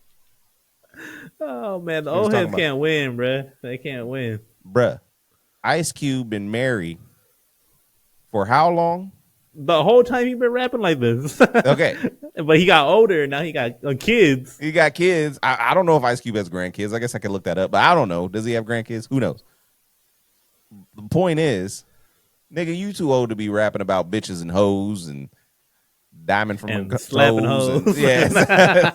Speaker 2: Oh, man. The old heads can't win, bruh. They can't win.
Speaker 1: Bruh. Ice Cube been married for how long?
Speaker 2: The whole time he been rapping like this.
Speaker 1: Okay.
Speaker 2: But he got older and now he got kids.
Speaker 1: He got kids. I don't know if Ice Cube has grandkids. I guess I could look that up, but I don't know. Does he have grandkids? Who knows? The point is, nigga, you too old to be rapping about bitches and hoes and diamond from
Speaker 2: slapping hoes.
Speaker 1: And, yeah.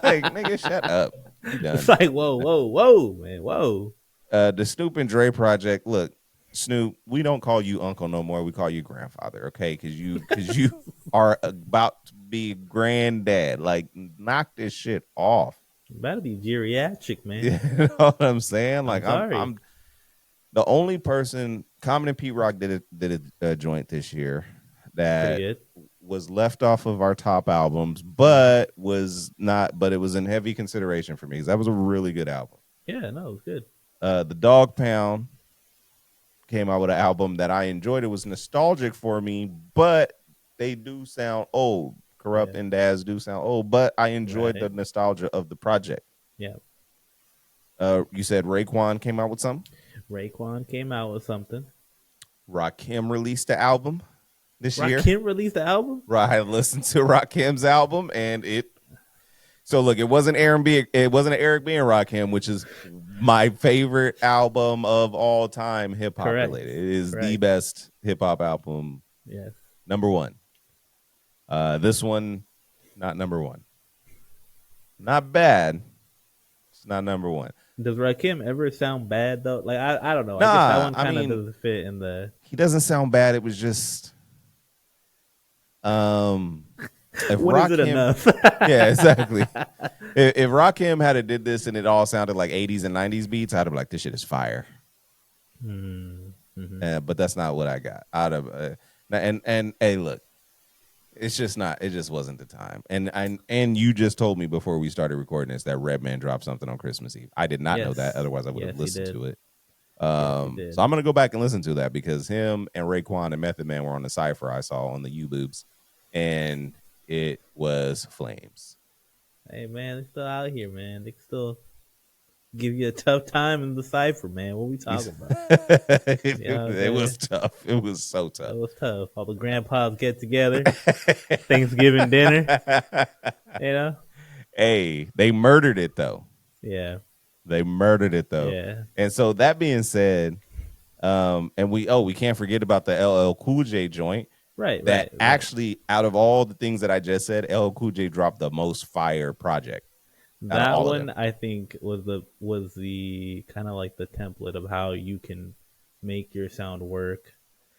Speaker 1: Like, nigga, shut up. You done.
Speaker 2: It's like, whoa, man, whoa.
Speaker 1: The Snoop and Dre project, look, Snoop, we don't call you uncle no more. We call you grandfather, okay? Because you are about to be granddad. Like, knock this shit off.
Speaker 2: You better be geriatric, man.
Speaker 1: You know what I'm saying? Like,
Speaker 2: I'm
Speaker 1: the only person. Common and Pete Rock did a joint this year that was left off of our top albums, but was not. But it was in heavy consideration for me because that was a really good album.
Speaker 2: Yeah, no, it was good.
Speaker 1: The Dog Pound came out with an album that I enjoyed. It was nostalgic for me, but they do sound old. Corrupt and Daz do sound old, but I enjoyed the nostalgia of the project.
Speaker 2: Yeah.
Speaker 1: You said Raekwon came out with something?
Speaker 2: Raekwon came out with something.
Speaker 1: Rakim released the album this year.
Speaker 2: Rakim released the album?
Speaker 1: Right, I listened to Rakim's album, and so look, it wasn't an Eric B. and Rakim, which is my favorite album of all time, hip hop related. It is the best hip hop album.
Speaker 2: Yes.
Speaker 1: Number one. This one, not number one. Not bad. It's not number one.
Speaker 2: Does Rakim ever sound bad though? Like I don't know. Nah, I guess that one kind of doesn't fit in the.
Speaker 1: He doesn't sound bad. It was just. If
Speaker 2: when is it enough?
Speaker 1: Yeah, exactly. If Rakim had did this and it all sounded like 80s and 90s beats, I'd be like, this shit is fire.
Speaker 2: Mm-hmm.
Speaker 1: But that's not what I got out of. And hey, look, it's just not. It just wasn't the time. And you just told me before we started recording this that Redman dropped something on Christmas Eve. I did not know that. Otherwise, I would have listened to it. So I'm gonna go back and listen to that because him and Raekwon and Method Man were on the cipher I saw on the U-Boobs, and it was flames.
Speaker 2: Hey man, they're still out here, man. They can still give you a tough time in the cipher, man. What we talking about?
Speaker 1: It was tough. It was so tough.
Speaker 2: It was tough. All the grandpas get together, Thanksgiving dinner. You know.
Speaker 1: Hey, they murdered it though.
Speaker 2: Yeah.
Speaker 1: They murdered it though.
Speaker 2: Yeah.
Speaker 1: And so that being said, and we can't forget about the LL Cool J joint.
Speaker 2: Right.
Speaker 1: Actually, out of all the things that I just said, LL Cool J dropped the most fire project.
Speaker 2: That one I think was the kind of like the template of how you can make your sound work.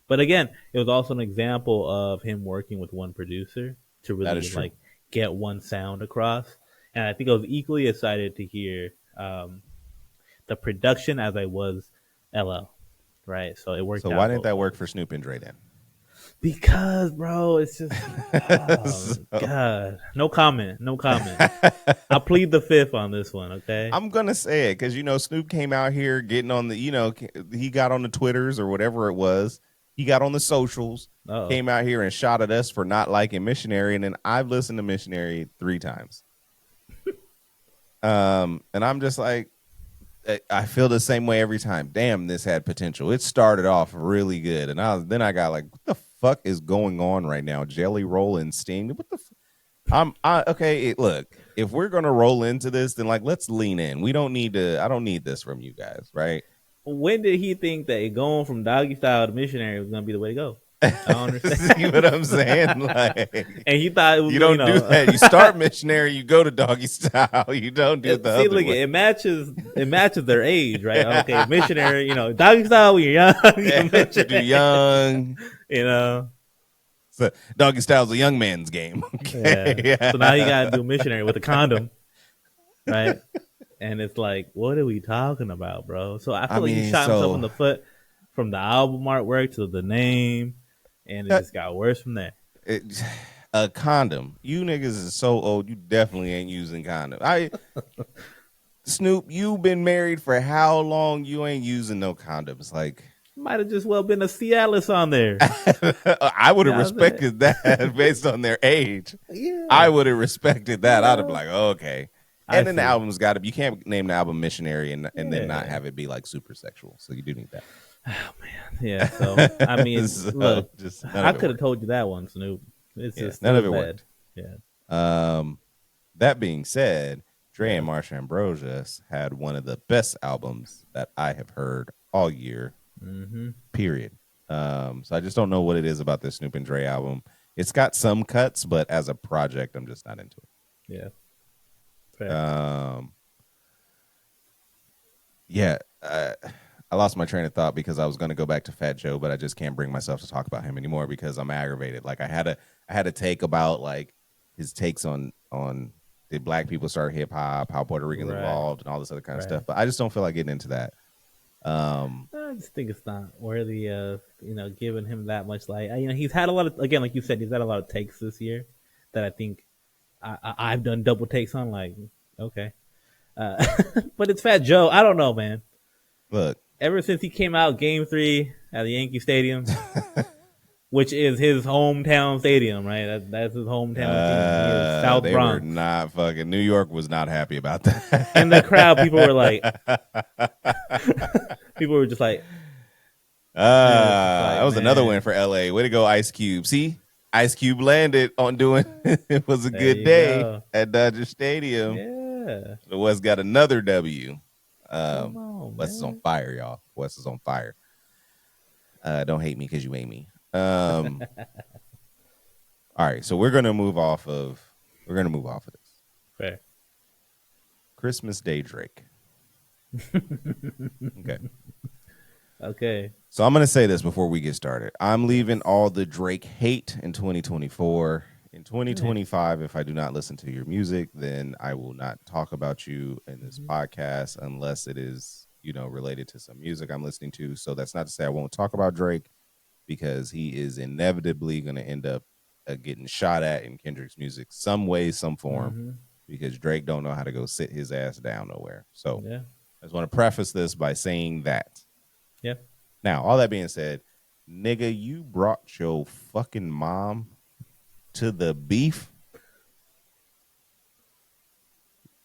Speaker 2: But again, it was also an example of him working with one producer to really like get one sound across. And I think I was equally excited to hear the production as I was LL, right? So it worked out.
Speaker 1: So why didn't that work for Snoop and Dre then?
Speaker 2: Because, bro, it's just, God, no comment. I'll plead the fifth on this one, okay?
Speaker 1: I'm gonna say it because Snoop came out here getting on the, he got on the Twitters or whatever it was. He got on the socials, came out here and shot at us for not liking Missionary, and then I've listened to Missionary 3 times. And I'm just like, I feel the same way every time. Damn, this had potential. It started off really good, and then I got like, what the fuck is going on right now? Jelly Roll and Sting. What the? Okay. Look, if we're gonna roll into this, then like let's lean in. We don't need to. I don't need this from you guys, right?
Speaker 2: When did he think that going from Doggy Style to Missionary was gonna be the way to go? I don't understand.
Speaker 1: See what I'm saying? Like,
Speaker 2: and he thought it was,
Speaker 1: you don't do that. You start Missionary, you go to Doggy Style. You don't do the other way.
Speaker 2: It matches their age, right? Okay, Missionary. Doggy Style when you're young.
Speaker 1: You're young. So Doggy Style's a young man's game. Okay.
Speaker 2: Yeah. So now you gotta do Missionary with a condom, right? And it's like, what are we talking about, bro? So I feel like he shot himself in the foot from the album artwork to the name, and it just got worse from there.
Speaker 1: A condom. You niggas is so old, you definitely ain't using condom. Snoop, you've been married for how long? You ain't using no condoms. Like,
Speaker 2: might have just well been a Cialis on there.
Speaker 1: I would have respected that based on their age. Yeah. I would have respected that. I'd have been like, okay. And then the album's got to be, you can't name the album Missionary and then not have it be like super sexual. So you do need that.
Speaker 2: Oh, man. Yeah. So, I mean, look, I could have told you that one, Snoop. It's just
Speaker 1: none of it worked.
Speaker 2: Yeah.
Speaker 1: That being said, Dre and Marsha Ambrosius had one of the best albums that I have heard all year. Period. So I just don't know what it is about this Snoop and Dre album. It's got some cuts, but as a project, I'm just not into it.
Speaker 2: Yeah.
Speaker 1: I lost my train of thought because I was going to go back to Fat Joe, but I just can't bring myself to talk about him anymore because I'm aggravated. Like I had a take about like his takes on did black people start hip hop, how Puerto Ricans evolved, and all this other kind of stuff. But I just don't feel like getting into that.
Speaker 2: I just think it's not worthy of giving him that much light. He's had a lot of, again, like you said, he's had a lot of takes this year that I think I've done double takes on. Like, okay, but it's Fat Joe. I don't know, man.
Speaker 1: Look,
Speaker 2: ever since he came out Game 3 at the Yankee Stadium, which is his hometown stadium, right? That's his hometown team. South
Speaker 1: they
Speaker 2: Bronx.
Speaker 1: Were not fucking. New York was not happy about that.
Speaker 2: And the crowd, people were like, people were just like,
Speaker 1: that was another win for LA. Way to go, Ice Cube. See, Ice Cube landed on doing it was a good day at Dodger Stadium.
Speaker 2: Yeah,
Speaker 1: the West got another W.
Speaker 2: Come on,
Speaker 1: West is on fire, y'all. West is on fire. Don't hate me because you ain't me. All right, so we're gonna move off of this.
Speaker 2: Fair.
Speaker 1: Christmas Day Drake.
Speaker 2: Okay.
Speaker 1: So I'm gonna say this before we get started. I'm leaving all the Drake hate in 2024. In 2025, if I do not listen to your music, then I will not talk about you in this podcast unless it is, related to some music I'm listening to. So that's not to say I won't talk about Drake because he is inevitably going to end up getting shot at in Kendrick's music some way, some form, because Drake don't know how to go sit his ass down nowhere. So I just want to preface this by saying that.
Speaker 2: Yeah.
Speaker 1: Now, all that being said, nigga, you brought your fucking mom to the beef.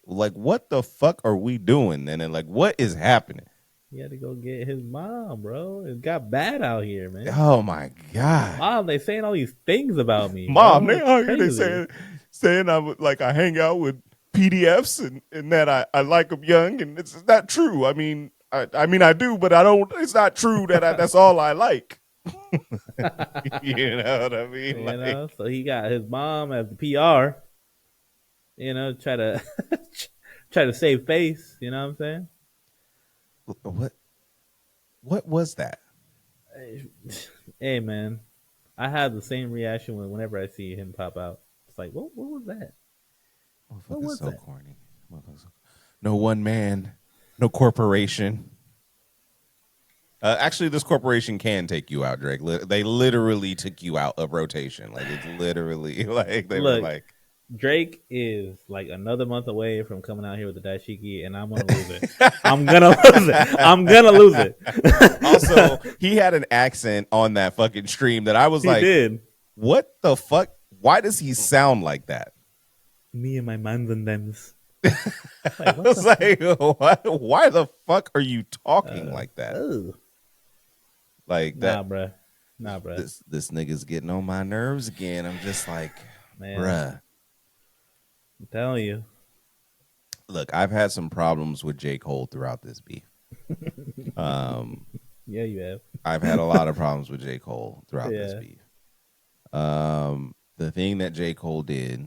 Speaker 1: Like, what the fuck are we doing? And then, like, what is happening?
Speaker 2: He had to go get his mom, bro. It got bad out here, man.
Speaker 1: Oh my god,
Speaker 2: Mom, they saying all these things about me.
Speaker 1: Mom, they out here saying I would like I hang out with PDFs and that I like them young, and it's not true. I mean I do, but I don't. It's not true that that's all I like. You know what I mean?
Speaker 2: So he got his mom as the PR. Try to try to save face. You know what I'm
Speaker 1: saying? What was that?
Speaker 2: Hey man, I have the same reaction whenever I see him pop out. It's like, what was that?
Speaker 1: What was so that? Corny. No one man, no corporation. Actually, this corporation can take you out, Drake. They literally took you out of rotation. Like, it's literally like they were like.
Speaker 2: Drake is like another month away from coming out here with the dashiki, and I'm gonna lose it. I'm gonna lose it.
Speaker 1: Also, he had an accent on that fucking stream that I was what the fuck? Why does he sound like that?
Speaker 2: Me and my mans and thems.
Speaker 1: I was like, what? Why the fuck are you talking like that? Like that,
Speaker 2: nah, bruh.
Speaker 1: This nigga's getting on my nerves again. I'm just like, man, bruh.
Speaker 2: I'm telling you.
Speaker 1: Look, I've had some problems with J. Cole throughout this beef.
Speaker 2: Yeah, you have.
Speaker 1: I've had a lot of problems with J. Cole throughout this beef. The thing that J. Cole did,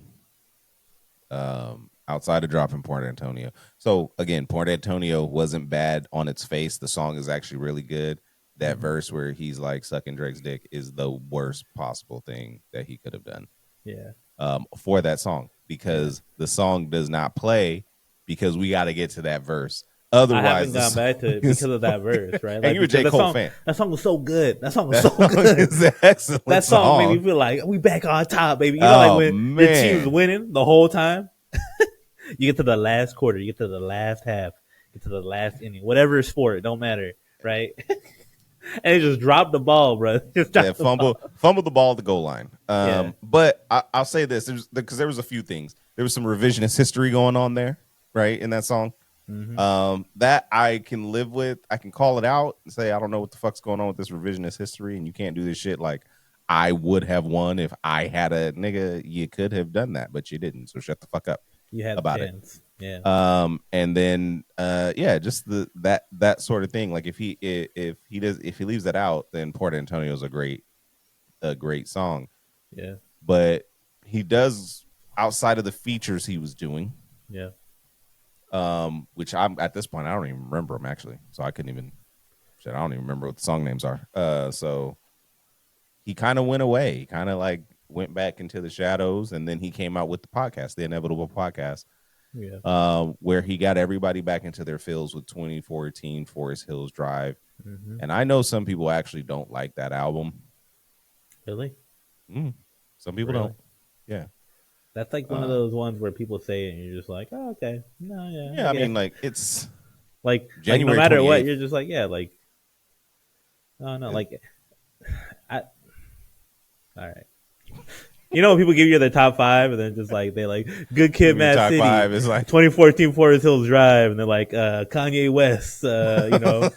Speaker 1: outside of dropping Port Antonio. So again, Port Antonio wasn't bad on its face. The song is actually really good. That verse where he's like sucking Drake's dick is the worst possible thing that he could have done.
Speaker 2: Yeah.
Speaker 1: For that song, because the song does not play because we got to get to that verse. Otherwise,
Speaker 2: I haven't gone back to it because of that verse, right?
Speaker 1: Like, and you're a J. Cole fan.
Speaker 2: That song was so good. That song was so good.
Speaker 1: It's an excellent
Speaker 2: that song made me feel like we back on top, baby. You know, like when the team's winning the whole time. You get to the last quarter, you get to the last half, get to the last inning, whatever sport, it don't matter, right? And he just dropped the ball, bro.
Speaker 1: Fumble the ball at the goal line. But I'll say this, because there was a few things. There was some revisionist history going on there, right, in that song. Mm-hmm. That I can live with. I can call it out and say, I don't know what the fuck's going on with this revisionist history, and you can't do this shit like I would have won if I had a nigga. You could have done that, but you didn't. So shut the fuck up.
Speaker 2: You had
Speaker 1: about
Speaker 2: a chance.
Speaker 1: It. Yeah. And then just that sort of thing. Like if he leaves that out, then Port Antonio is a great song.
Speaker 2: Yeah.
Speaker 1: But he does outside of the features he was doing.
Speaker 2: Yeah.
Speaker 1: Which I'm at this point I don't even remember them actually. So I couldn't even I don't even remember what the song names are. So he kind of went away. He kind of like went back into the shadows, and then he came out with the podcast, the Inevitable Podcast, where he got everybody back into their feels with 2014 Forest Hills Drive. Mm-hmm. And I know some people actually don't like that album.
Speaker 2: Really?
Speaker 1: Some people don't. Yeah.
Speaker 2: That's like one of those ones where people say it and you're just like, oh, okay. No, yeah.
Speaker 1: Yeah, I mean, like, it's
Speaker 2: like no matter 28th. What, you're just like, yeah, like, oh, no, like, all right. You know when people give you their top 5 and then just like they like Good Kid, Mad City,
Speaker 1: 5 is like
Speaker 2: 2014 Forest Hills Drive, and they're like Kanye West, you know,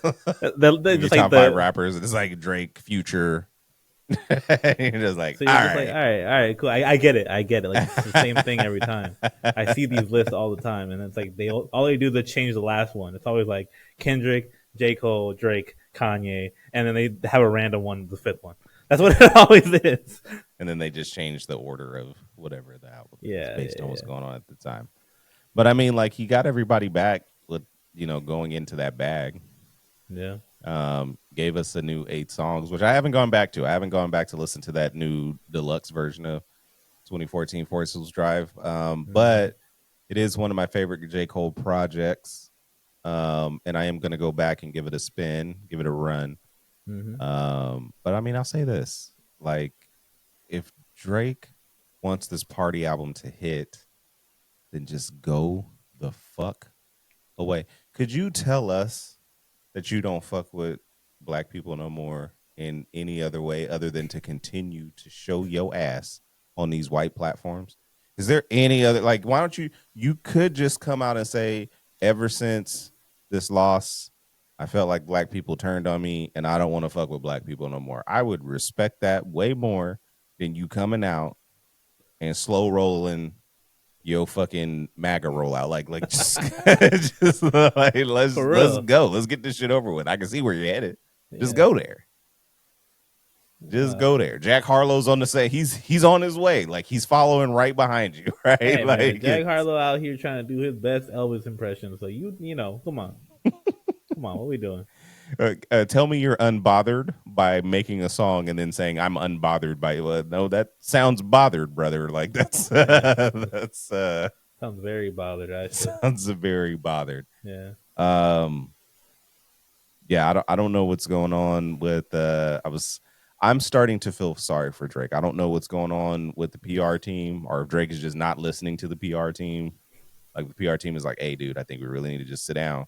Speaker 2: they're just like
Speaker 1: top 5 rappers. It's like Drake, Future. You're just like,
Speaker 2: so you're just like, all right, cool. I get it. Like it's the same thing every time. I see these lists all the time, and it's like all they do is change the last one. It's always like Kendrick, J. Cole, Drake, Kanye, and then they have a random one, the 5th one. That's what it always is.
Speaker 1: And then they just change the order of whatever the album is based on what's going on at the time. But I mean, like, he got everybody back with, you know, going into that bag.
Speaker 2: Yeah.
Speaker 1: Gave us a new 8 songs, which I haven't gone back to. I haven't gone back to listen to that new deluxe version of 2014 Forest Hills Drive. But it is one of my favorite J. Cole projects. And I am going to go back and give it a spin, give it a run. Mm-hmm. But I mean, I'll say this, like, if Drake wants this party album to hit, then just go the fuck away. Could you tell us that you don't fuck with black people no more in any other way other than to continue to show your ass on these white platforms? Is there any other, like, why don't you could just come out and say, ever since this loss, I felt like black people turned on me and I don't want to fuck with black people no more. I would respect that way more than you coming out and slow rolling your fucking MAGA rollout. Like just like, let's go. Let's get this shit over with. I can see where you're headed. Just go there. Just go there. Jack Harlow's on the set. He's on his way. Like he's following right behind you, right?
Speaker 2: Hey,
Speaker 1: like
Speaker 2: man, Jack Harlow out here trying to do his best Elvis impression. So you know, come on, what are we doing?
Speaker 1: Tell me you're unbothered by making a song and then saying I'm unbothered by no, that sounds bothered, brother. Like that's
Speaker 2: sounds very bothered. Actually.
Speaker 1: Sounds very bothered.
Speaker 2: Yeah.
Speaker 1: Yeah. I don't know what's going on with. I'm starting to feel sorry for Drake. I don't know what's going on with the PR team, or if Drake is just not listening to the PR team. Like the PR team is like, "Hey, dude, I think we really need to just sit down."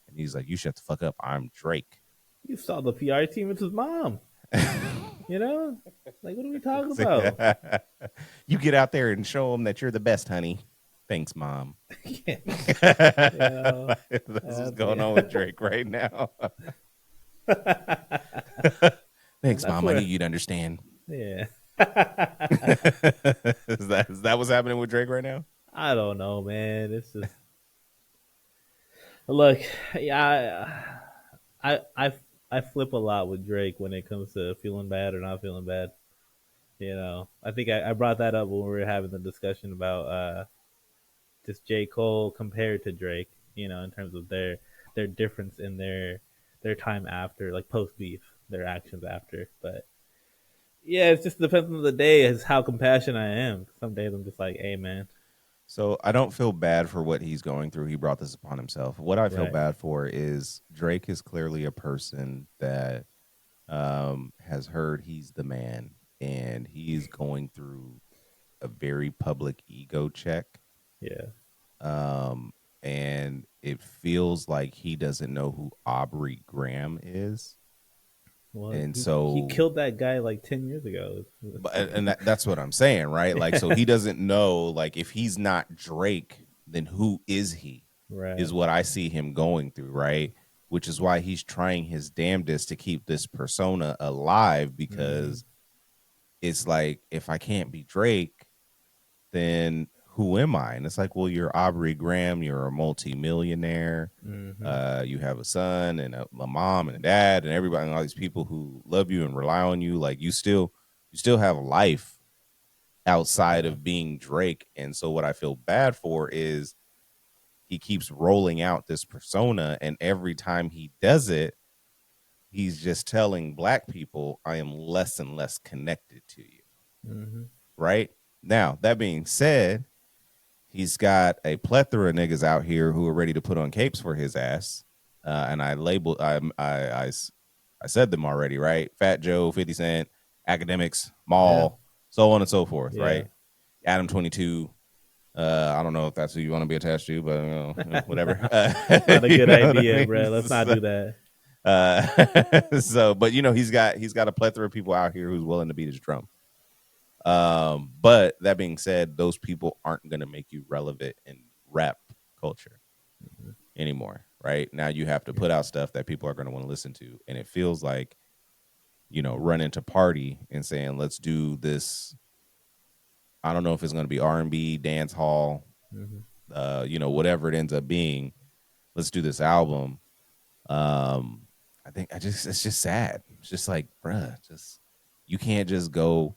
Speaker 1: And he's like, "You shut the fuck up. I'm Drake."
Speaker 2: You saw the PR team. It's his mom. You know, like what are we talking about?
Speaker 1: You get out there and show them that you're the best, honey. Thanks, mom. That's what's going on with Drake right now. Thanks, mom. I knew you'd understand.
Speaker 2: Yeah.
Speaker 1: Is that what's happening with Drake right now?
Speaker 2: I don't know, man. It's just look. Yeah, I flip a lot with Drake when it comes to feeling bad or not feeling bad. You know, I think I brought that up when we were having the discussion about just J. Cole compared to Drake. You know, in terms of their difference in their time after, like post beef, their actions after. But yeah, it just depends on the day is how compassionate I am. Some days I'm just like, hey, man.
Speaker 1: So I don't feel bad for what he's going through. He brought this upon himself. What I feel bad for is Drake is clearly a person that has heard he's the man, and he's going through a very public ego check.
Speaker 2: Yeah.
Speaker 1: And it feels like he doesn't know who Aubrey Graham is.
Speaker 2: Well,
Speaker 1: and so
Speaker 2: he killed that guy like 10 years ago.
Speaker 1: And that's what I'm saying, right? Like, so he doesn't know, like, if he's not Drake, then who is he?
Speaker 2: Right.
Speaker 1: Is what I see him going through, right? Which is why he's trying his damnedest to keep this persona alive, because it's like, if I can't be Drake, then who am I? And it's like, well, you're Aubrey Graham, you're a multi-millionaire, you have a son and a mom and a dad and everybody, and all these people who love you and rely on you. Like you still have life outside of being Drake. And so what I feel bad for is he keeps rolling out this persona, and every time he does it, he's just telling black people, I am less and less connected to you. Right? Now, that being said, he's got a plethora of niggas out here who are ready to put on capes for his ass. And I said them already, right? Fat Joe, 50 Cent, Academics, Maul, so on and so forth, right? Adam 22. I don't know if that's who you want to be attached to, but whatever.
Speaker 2: Not a good idea, bro. Let's not do that.
Speaker 1: So, but you know, he's got a plethora of people out here who's willing to beat his drum. But that being said, those people aren't going to make you relevant in rap culture anymore, right? Now you have to put out stuff that people are going to want to listen to. And it feels like, you know, running to party and saying, let's do this. I don't know if it's going to be R&B, dance hall, you know, whatever it ends up being. Let's do this album. It's just sad. It's just like, bruh, you can't just go.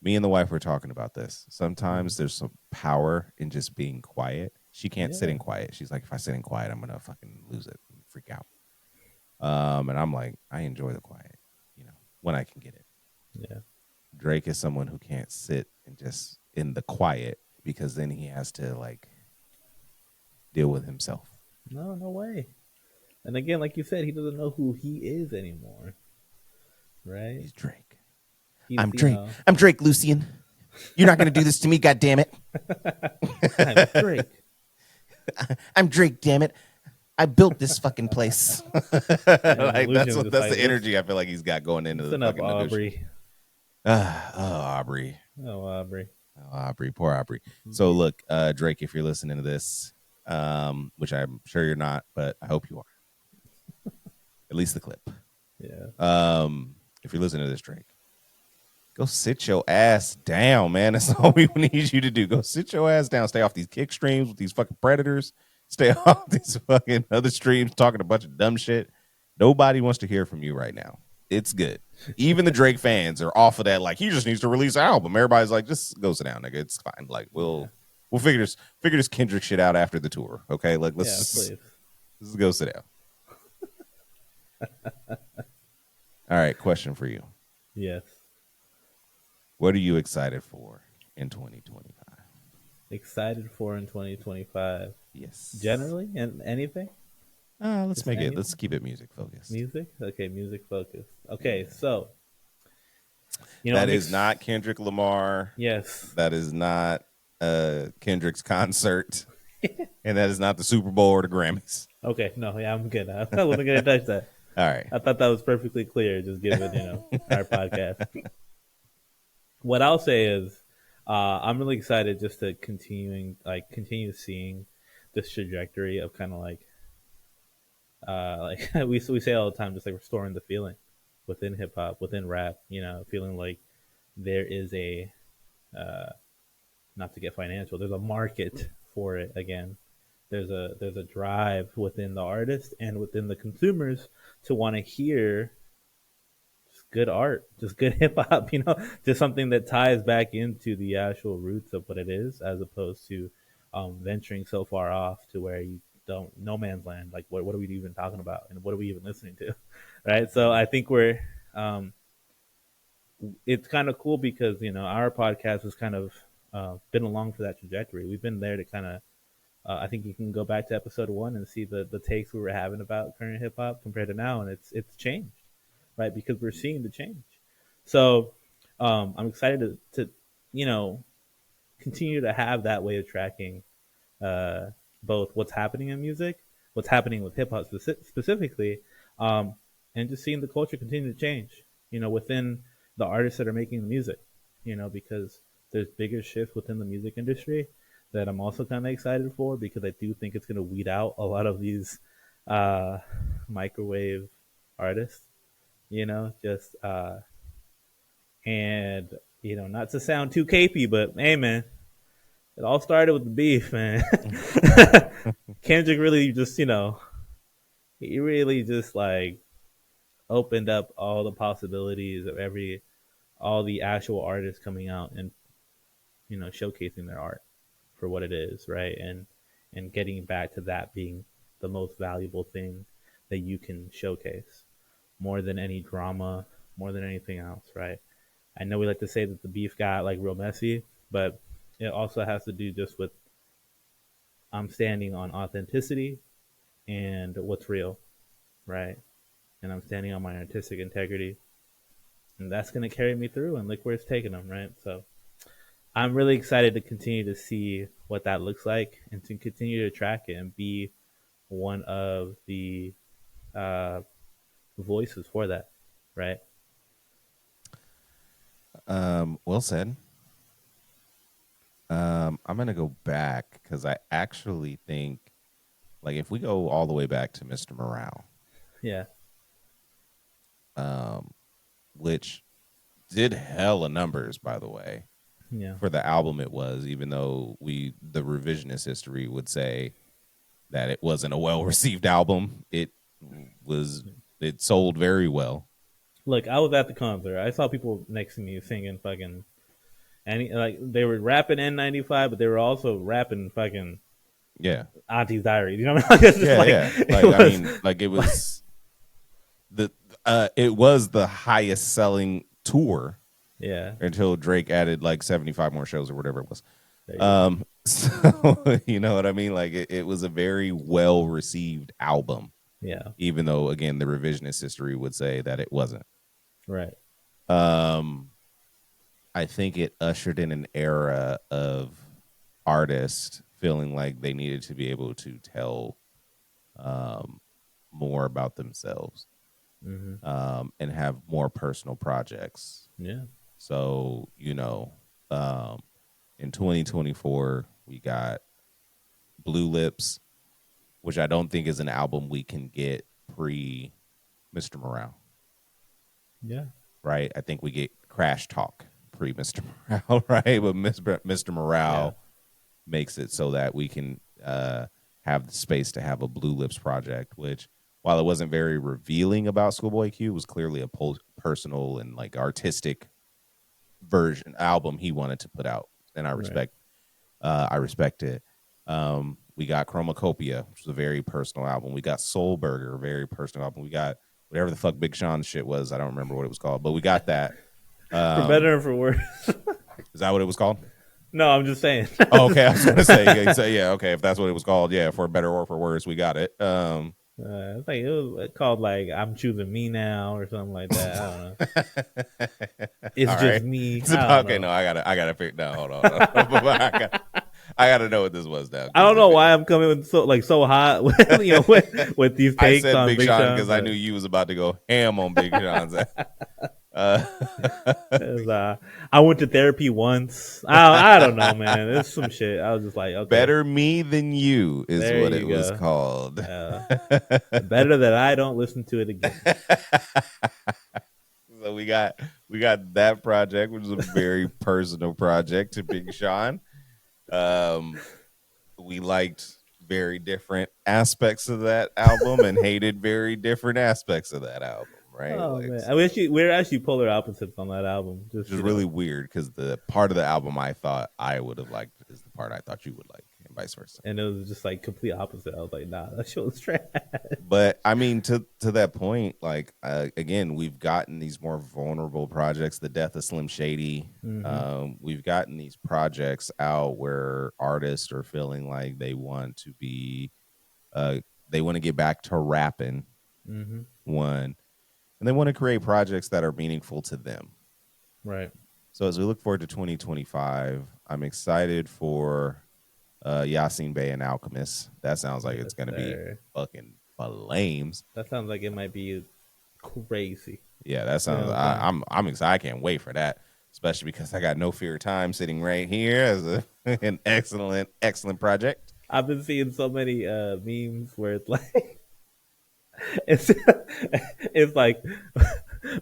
Speaker 1: Me and the wife were talking about this. Sometimes there's some power in just being quiet. She can't sit in quiet. She's like, if I sit in quiet, I'm gonna fucking lose it and freak out. And I'm like, I enjoy the quiet, you know, when I can get it.
Speaker 2: Yeah.
Speaker 1: Drake is someone who can't sit and just in the quiet, because then he has to like deal with himself.
Speaker 2: No way. And again, like you said, he doesn't know who he is anymore. Right?
Speaker 1: He's Drake.
Speaker 2: I'm
Speaker 1: Drake. I'm Drake, Lucian. You're not going to do this to me, goddammit.
Speaker 2: I'm Drake.
Speaker 1: I'm Drake, damn it. I built this fucking place. Like, that's the energy I feel like he's got going into the fucking
Speaker 2: Aubrey.
Speaker 1: Aubrey.
Speaker 2: Oh, Aubrey.
Speaker 1: Oh, Aubrey. Poor Aubrey. So look, Drake, if you're listening to this, which I'm sure you're not, but I hope you are. At least the clip.
Speaker 2: Yeah.
Speaker 1: If you're listening to this, Drake, go sit your ass down, man. That's all we need you to do. Go sit your ass down. Stay off these kick streams with these fucking predators. Stay off these fucking other streams talking a bunch of dumb shit. Nobody wants to hear from you right now. It's good. Even the Drake fans are off of that. Like, he just needs to release an album. Everybody's like, just go sit down, nigga. It's fine. Like, we'll figure this Kendrick shit out after the tour. Okay, like let's go sit down. All right, question for you.
Speaker 2: Yes.
Speaker 1: What are you excited for in 2025?
Speaker 2: Excited for in 2025?
Speaker 1: Yes.
Speaker 2: Generally, and anything?
Speaker 1: Let's keep it music focused.
Speaker 2: Music? Okay, music focused. Okay, so
Speaker 1: that is not Kendrick Lamar.
Speaker 2: Yes.
Speaker 1: That is not Kendrick's concert. And that is not the Super Bowl or the Grammys.
Speaker 2: Okay, no, yeah, I'm good. I wasn't gonna touch that.
Speaker 1: All right.
Speaker 2: I thought that was perfectly clear, just given, our podcast. What I'll say is I'm really excited just to continue seeing this trajectory of kind of like we say all the time, just like restoring the feeling within hip hop, within rap, feeling like there is a not to get financial, there's a market for it again. There's a drive within the artist and within the consumers to want to hear just good art, just good hip hop, just something that ties back into the actual roots of what it is, as opposed to venturing so far off to where you don't no man's land. Like, what are we even talking about, and what are we even listening to, right? So I think we're it's kind of cool because our podcast has kind of been along for that trajectory. We've been there to kind of I think you can go back to episode 1 and see the takes we were having about current hip hop compared to now, and it's changed, right? Because we're seeing the change. So I'm excited to continue to have that way of tracking both what's happening in music, what's happening with hip hop specifically, and just seeing the culture continue to change, within the artists that are making the music, because there's bigger shifts within the music industry that I'm also kind of excited for, because I do think it's going to weed out a lot of these microwave artists, and not to sound too capey, but hey, man, it all started with the beef, man. Kendrick really just, he really just like opened up all the possibilities of all the actual artists coming out and, showcasing their art for what it is, right? And getting back to that being the most valuable thing that you can showcase, more than any drama, more than anything else, right? I know we like to say that the beef got like real messy, but it also has to do just with I'm standing on authenticity and what's real, right? And I'm standing on my artistic integrity, and that's going to carry me through and look where it's taking them, right? So I'm really excited to continue to see what that looks like and to continue to track it and be one of the voices for that, right?
Speaker 1: Well said. I'm going to go back because I actually think, like, if we go all the way back to Mr. Morale.
Speaker 2: Yeah.
Speaker 1: Which did hella numbers, by the way.
Speaker 2: Yeah.
Speaker 1: For the album it was, even though the revisionist history would say that it wasn't a well-received album. It sold very well.
Speaker 2: Look, I was at the concert. I saw people next to me singing fucking, and like they were rapping N95, but they were also rapping fucking Auntie's Diary. You know what I mean?
Speaker 1: It was it was the highest selling tour.
Speaker 2: Yeah.
Speaker 1: Until Drake added like 75 more shows or whatever it was. So you know what I mean? Like it was a very well received album.
Speaker 2: Yeah.
Speaker 1: Even though, again, the revisionist history would say that it wasn't.
Speaker 2: Right.
Speaker 1: I think it ushered in an era of artists feeling like they needed to be able to tell more about themselves, and have more personal projects.
Speaker 2: Yeah.
Speaker 1: So, in 2024, we got Blue Lips, which I don't think is an album we can get pre Mr. Morale.
Speaker 2: Yeah.
Speaker 1: Right? I think we get Crash Talk pre Mr. Morale, right? But Mr. Morale makes it so that we can have the space to have a Blue Lips project, which, while it wasn't very revealing about Schoolboy Q, it was clearly a personal and like artistic album he wanted to put out, and I respect it. We got Chromacopia, which was a very personal album. We got Soul Burger, a very personal album. We got whatever the fuck Big Sean's shit was. I don't remember what it was called, but we got that.
Speaker 2: For better and for worse.
Speaker 1: Is that what it was called?
Speaker 2: No, I'm just saying.
Speaker 1: Oh, okay, I was going to say, yeah, okay, if that's what it was called, yeah, for better or for worse, we got it.
Speaker 2: It's like it was called like I'm choosing me now or something like that. I don't know. It's
Speaker 1: all
Speaker 2: just
Speaker 1: right.
Speaker 2: me.
Speaker 1: Okay, no, I gotta figure. No, hold on. I gotta know what this was now.
Speaker 2: I don't know why I'm coming with so hot with with these takes.
Speaker 1: I said
Speaker 2: on
Speaker 1: Big Sean because I knew you was about to go ham on Big Sean's.
Speaker 2: I went to therapy once. I don't know, man. It's some shit. I was just like, okay.
Speaker 1: Better Me Than You is what it was called.
Speaker 2: Better that I don't listen to it again.
Speaker 1: So we got that project, which is a very personal project to Big Sean. We liked very different aspects of that album and hated very different aspects of that album. Right?
Speaker 2: Oh like, man, we're actually polar opposites on that album.
Speaker 1: Which is really weird because the part of the album I thought I would have liked is the part I thought you would like, and vice versa.
Speaker 2: And it was just like complete opposite. I was like, nah, that shit was trash.
Speaker 1: But I mean, to that point, like again, we've gotten these more vulnerable projects. The Death of Slim Shady. Mm-hmm. We've gotten these projects out where artists are feeling like they want to be, they want to get back to rapping. Mm-hmm. One. And they want to create projects that are meaningful to them.
Speaker 2: Right.
Speaker 1: So as we look forward to 2025, I'm excited for Yasin Bey and Alchemist. That sounds like it's going to be fucking flames.
Speaker 2: That sounds like it might be crazy.
Speaker 1: Yeah, that sounds. I'm excited. I can't wait for that, especially because I got No Fear of Time sitting right here as an excellent project.
Speaker 2: I've been seeing so many memes where it's like. It's like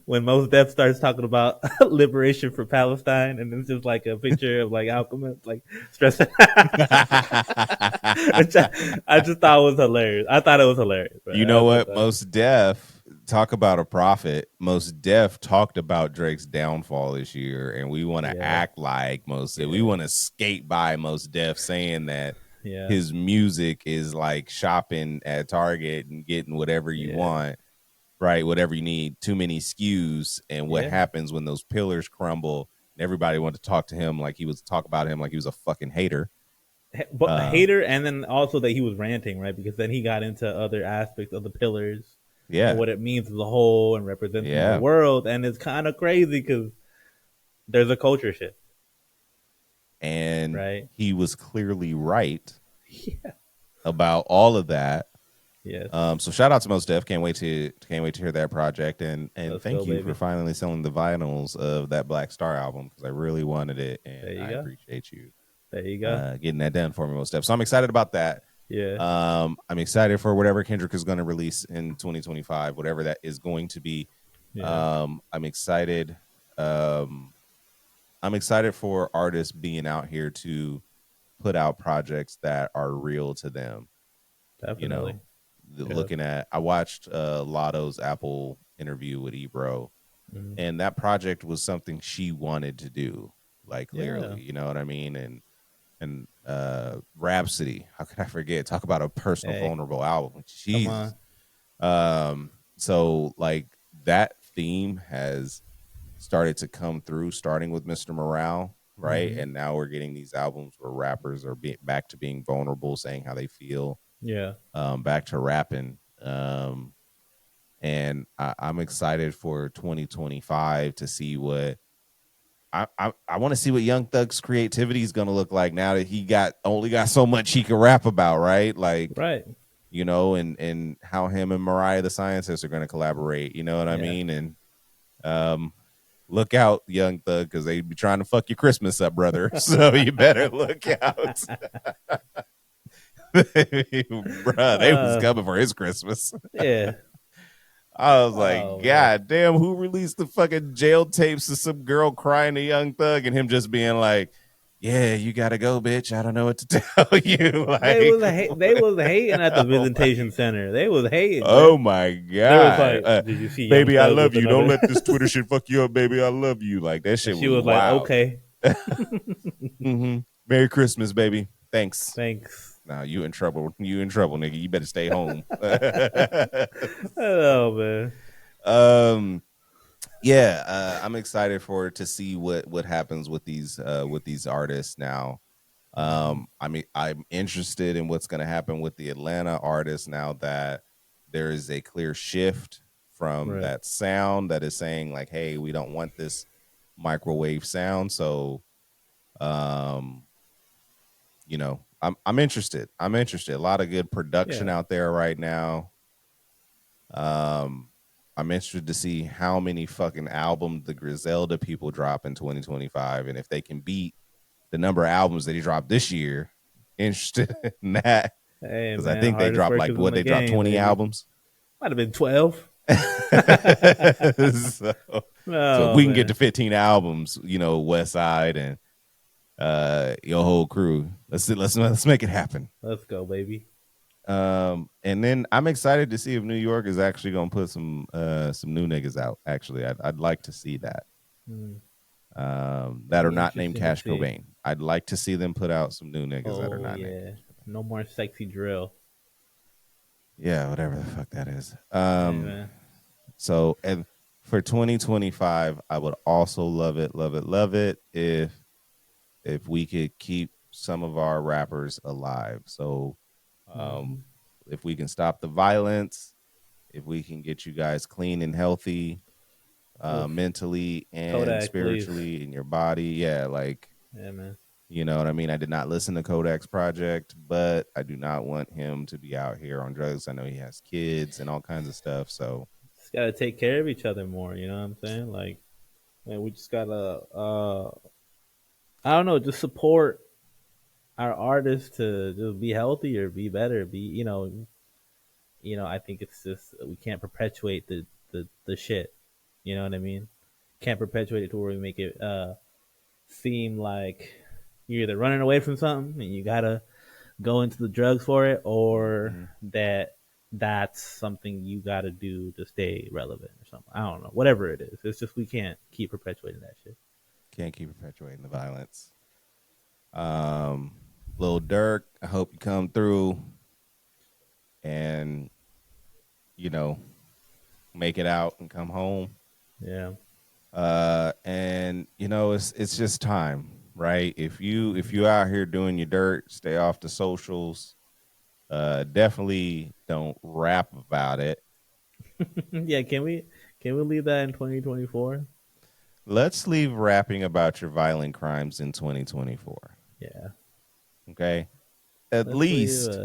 Speaker 2: when Mos Def starts talking about liberation for Palestine, and it's just like a picture of like Alchemist like stressing. Which I just thought was hilarious. I thought it was hilarious.
Speaker 1: You know what? Mos Def, talk about a prophet. Mos Def talked about Drake's downfall this year, and we want to act like Mos Def. We want to skate by Mos Def saying that. Yeah. His music is like shopping at Target and getting whatever you want, right? Whatever you need. Too many SKUs, and what happens when those pillars crumble? And everybody wanted to talk about him like he was a fucking hater,
Speaker 2: but a hater, and then also that he was ranting, right? Because then he got into other aspects of the pillars, and what it means as a whole and representing the world, and it's kind of crazy because there's a culture shift.
Speaker 1: And he was clearly right about all of that.
Speaker 2: Yes.
Speaker 1: So shout out to Mos Def. Can't wait to hear that project. And thank you for finally selling the vinyls of that Black Star album because I really wanted it. And I appreciate you.
Speaker 2: There you go.
Speaker 1: Getting that done for me, Mos Def. So I'm excited about that.
Speaker 2: Yeah.
Speaker 1: I'm excited for whatever Kendrick is going to release in 2025, whatever that is going to be. Yeah. I'm excited. I'm excited for artists being out here to put out projects that are real to them.
Speaker 2: Definitely.
Speaker 1: Looking at, I watched Lotto's Apple interview with Ebro, and that project was something she wanted to do, like clearly, you know what I mean? And Rhapsody, how could I forget? Talk about a personal, vulnerable album. Jesus. So like that theme has started to come through, starting with Mr. Morale, right? Mm-hmm. And now we're getting these albums where rappers are back to being vulnerable, saying how they feel.
Speaker 2: Yeah.
Speaker 1: Back to rapping. And I'm excited for 2025 to see what I want to see what Young Thug's creativity is going to look like now that he only got so much he can rap about, right? Like,
Speaker 2: right.
Speaker 1: You know, and how him and Mariah the Scientist are going to collaborate. You know what I mean? And look out, Young Thug, because they be trying to fuck your Christmas up, brother. So you better look out. Bruh, they was coming for his Christmas.
Speaker 2: Yeah.
Speaker 1: I was like, God damn, who released the fucking jail tapes of some girl crying to Young Thug and him just being like, yeah, you gotta go, bitch. I don't know what to tell you. Like,
Speaker 2: they was hating at the visitation center. They was hating.
Speaker 1: Oh
Speaker 2: man.
Speaker 1: my
Speaker 2: They was
Speaker 1: god,
Speaker 2: like, "Did you see Young
Speaker 1: baby, I
Speaker 2: Thug
Speaker 1: love
Speaker 2: with
Speaker 1: you. Don't
Speaker 2: another?"
Speaker 1: let this Twitter shit fuck you up, baby. I love you. Like that shit
Speaker 2: And she
Speaker 1: was
Speaker 2: was like,
Speaker 1: wild.
Speaker 2: "Okay,
Speaker 1: Mm-hmm. Merry Christmas, baby. Thanks.
Speaker 2: thanks."
Speaker 1: Nah, you in trouble. You in trouble, nigga. You better stay home.
Speaker 2: Oh man.
Speaker 1: Yeah, I'm excited to see what happens with these artists now. I mean, I'm interested in what's going to happen with the Atlanta artists now that there is a clear shift from that sound that is saying like, hey, we don't want this microwave sound. So, you know, I'm interested. I'm interested. A lot of good production out there right now. I'm interested to see how many fucking albums the Griselda people drop in 2025, and if they can beat the number of albums that he dropped this year. Interested in that because I think they dropped like what they dropped 20 albums.
Speaker 2: Might have been 12.
Speaker 1: So if we can get to 15 albums, you know, West Side and your whole crew, let's make it happen.
Speaker 2: Let's go, baby.
Speaker 1: And then I'm excited to see if New York is actually gonna put some new niggas out. Actually, I'd like to see that. That are not named Cash Cobain. I'd like to see them put out some new niggas that are not named.
Speaker 2: No more sexy drill.
Speaker 1: Yeah, whatever the fuck that is. So, and for 2025, I would also love it if we could keep some of our rappers alive. So, if we can stop the violence, if we can get you guys clean and healthy, mentally and Kodak, spiritually, in your body, yeah, man. You know what I mean? I did not listen to Kodak's project, but I do not want him to be out here on drugs. I know he has kids and all kinds of stuff, so
Speaker 2: just gotta take care of each other more. You know what I'm saying? Like, man, we just gotta, I don't know, just support our artists to just be healthier, be better, be, you know. I think it's just we can't perpetuate the shit. You know what I mean? Can't perpetuate it to where we make it seem like you're either running away from something and you gotta go into the drugs for it, or that's something you gotta do to stay relevant or something. I don't know. Whatever it is, it's just we can't keep perpetuating that shit.
Speaker 1: Can't keep perpetuating the violence. Lil Durk, I hope you come through and, you know, make it out and come home.
Speaker 2: Yeah.
Speaker 1: And you know, it's just time, right? If you out here doing your dirt, stay off the socials. Definitely don't rap about it.
Speaker 2: Yeah, can we leave that in 2024?
Speaker 1: Let's leave rapping about your violent crimes in 2024.
Speaker 2: Yeah.
Speaker 1: Okay. Let's least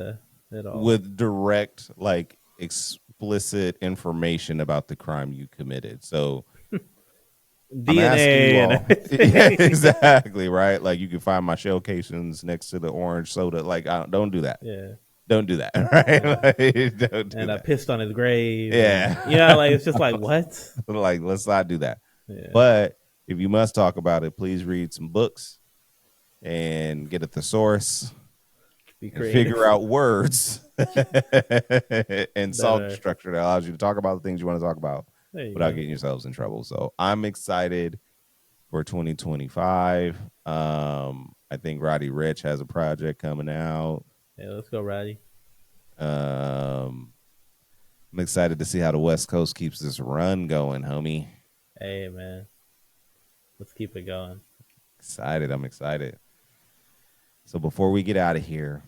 Speaker 1: with direct, like, explicit information about the crime you committed. So
Speaker 2: DNA and everything.
Speaker 1: Yeah, exactly, right? Like, you can find my shell casings next to the orange soda. Like, don't do that.
Speaker 2: Yeah.
Speaker 1: Don't do that, right? Like, don't do
Speaker 2: and
Speaker 1: that.
Speaker 2: I pissed on his grave.
Speaker 1: Yeah.
Speaker 2: And, like, it's just like, what?
Speaker 1: Like, let's not do that.
Speaker 2: Yeah.
Speaker 1: But if you must talk about it, please read some books and get a thesaurus. And figure out words and salt structure that allows you to talk about the things you want to talk about without getting yourselves in trouble. So I'm excited for 2025. I think Roddy Ricch has a project coming out.
Speaker 2: Yeah, let's go, Roddy.
Speaker 1: I'm excited to see how the West Coast keeps this run going, homie.
Speaker 2: Hey, man. Let's keep it going.
Speaker 1: I'm excited. So before we get out of here,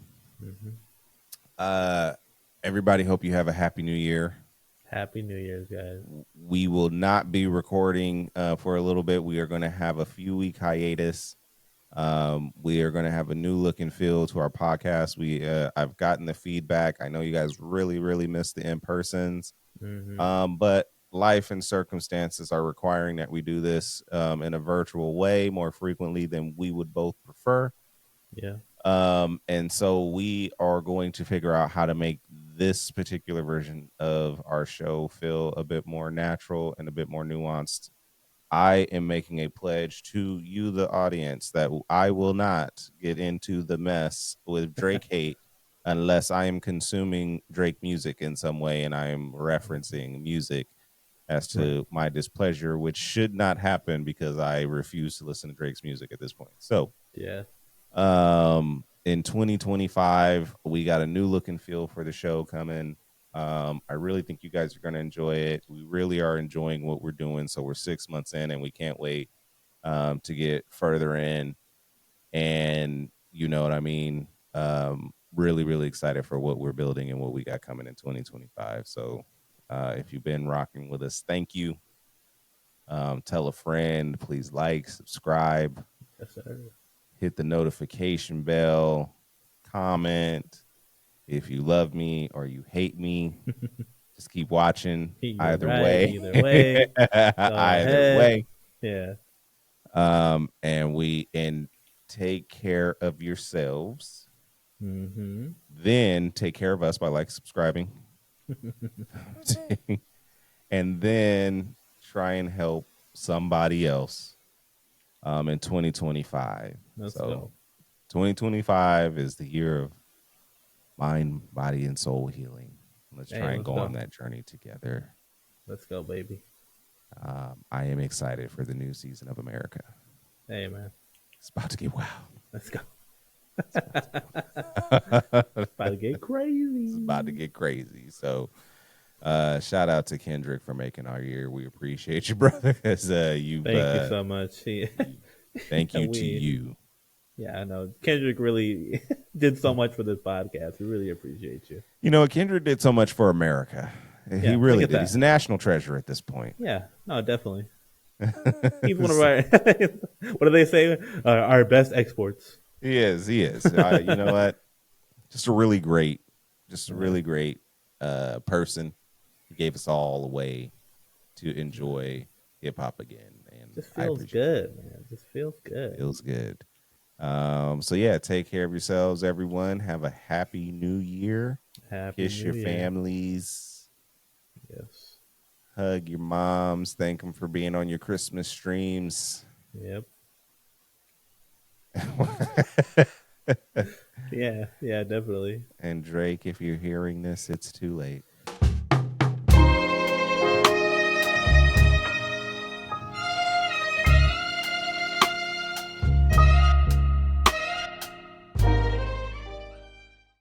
Speaker 1: everybody, hope you have a happy new year.
Speaker 2: Happy New Year's, guys.
Speaker 1: We will not be recording for a little bit. We are going to have a few-week hiatus. We are going to have a new look and feel to our podcast. I've gotten the feedback. I know you guys really, really miss the in-persons. But life and circumstances are requiring that we do this in a virtual way more frequently than we would both prefer.
Speaker 2: Yeah.
Speaker 1: And so we are going to figure out how to make this particular version of our show feel a bit more natural and a bit more nuanced I am making a pledge to you, the audience, that I will not get into the mess with Drake hate unless I am consuming Drake music in some way and I am referencing music as to my displeasure, which should not happen because I refuse to listen to Drake's music at this point. So,
Speaker 2: yeah.
Speaker 1: In 2025, we got a new look and feel for the show coming. I really think you guys are going to enjoy it. We really are enjoying what we're doing. So we're 6 months in and we can't wait to get further in. And you know what I mean? Really, really excited for what we're building and what we got coming in 2025. So if you've been rocking with us, thank you. Tell a friend, please like, subscribe.
Speaker 2: Yes, sir.
Speaker 1: Hit the notification bell, comment. If you love me or you hate me, just keep watching. Either way. Either way.
Speaker 2: Yeah.
Speaker 1: And take care of yourselves.
Speaker 2: Mm-hmm.
Speaker 1: Then take care of us by subscribing. And then try and help somebody else in 2025.
Speaker 2: Let's go.
Speaker 1: 2025 is the year of mind, body, and soul healing. Let's try and go on that journey together.
Speaker 2: Let's go, baby.
Speaker 1: I am excited for the new season of America.
Speaker 2: Hey, man.
Speaker 1: It's about to get wild.
Speaker 2: Let's go. It's about to get crazy.
Speaker 1: It's about to get crazy. So, shout out to Kendrick for making our year. We appreciate you, brother. Thank
Speaker 2: you so much.
Speaker 1: Thank you to you.
Speaker 2: Yeah, I know. Kendrick really did so much for this podcast. We really appreciate you.
Speaker 1: You know, Kendrick did so much for America. He really did. He's a national treasure at this point.
Speaker 2: Yeah, no, definitely. He's one of our, what do they say? Our best exports.
Speaker 1: He is. You know what? Just a really great person. He gave us all a way to enjoy hip hop again. And
Speaker 2: just feels good, man. Just feels good.
Speaker 1: Feels good. So yeah, take care of yourselves, everyone. Have a happy new year. Kiss your families.
Speaker 2: Yes.
Speaker 1: Hug your moms. Thank them for being on your Christmas streams.
Speaker 2: Yep. Yeah, definitely.
Speaker 1: And Drake, if you're hearing this, it's too late.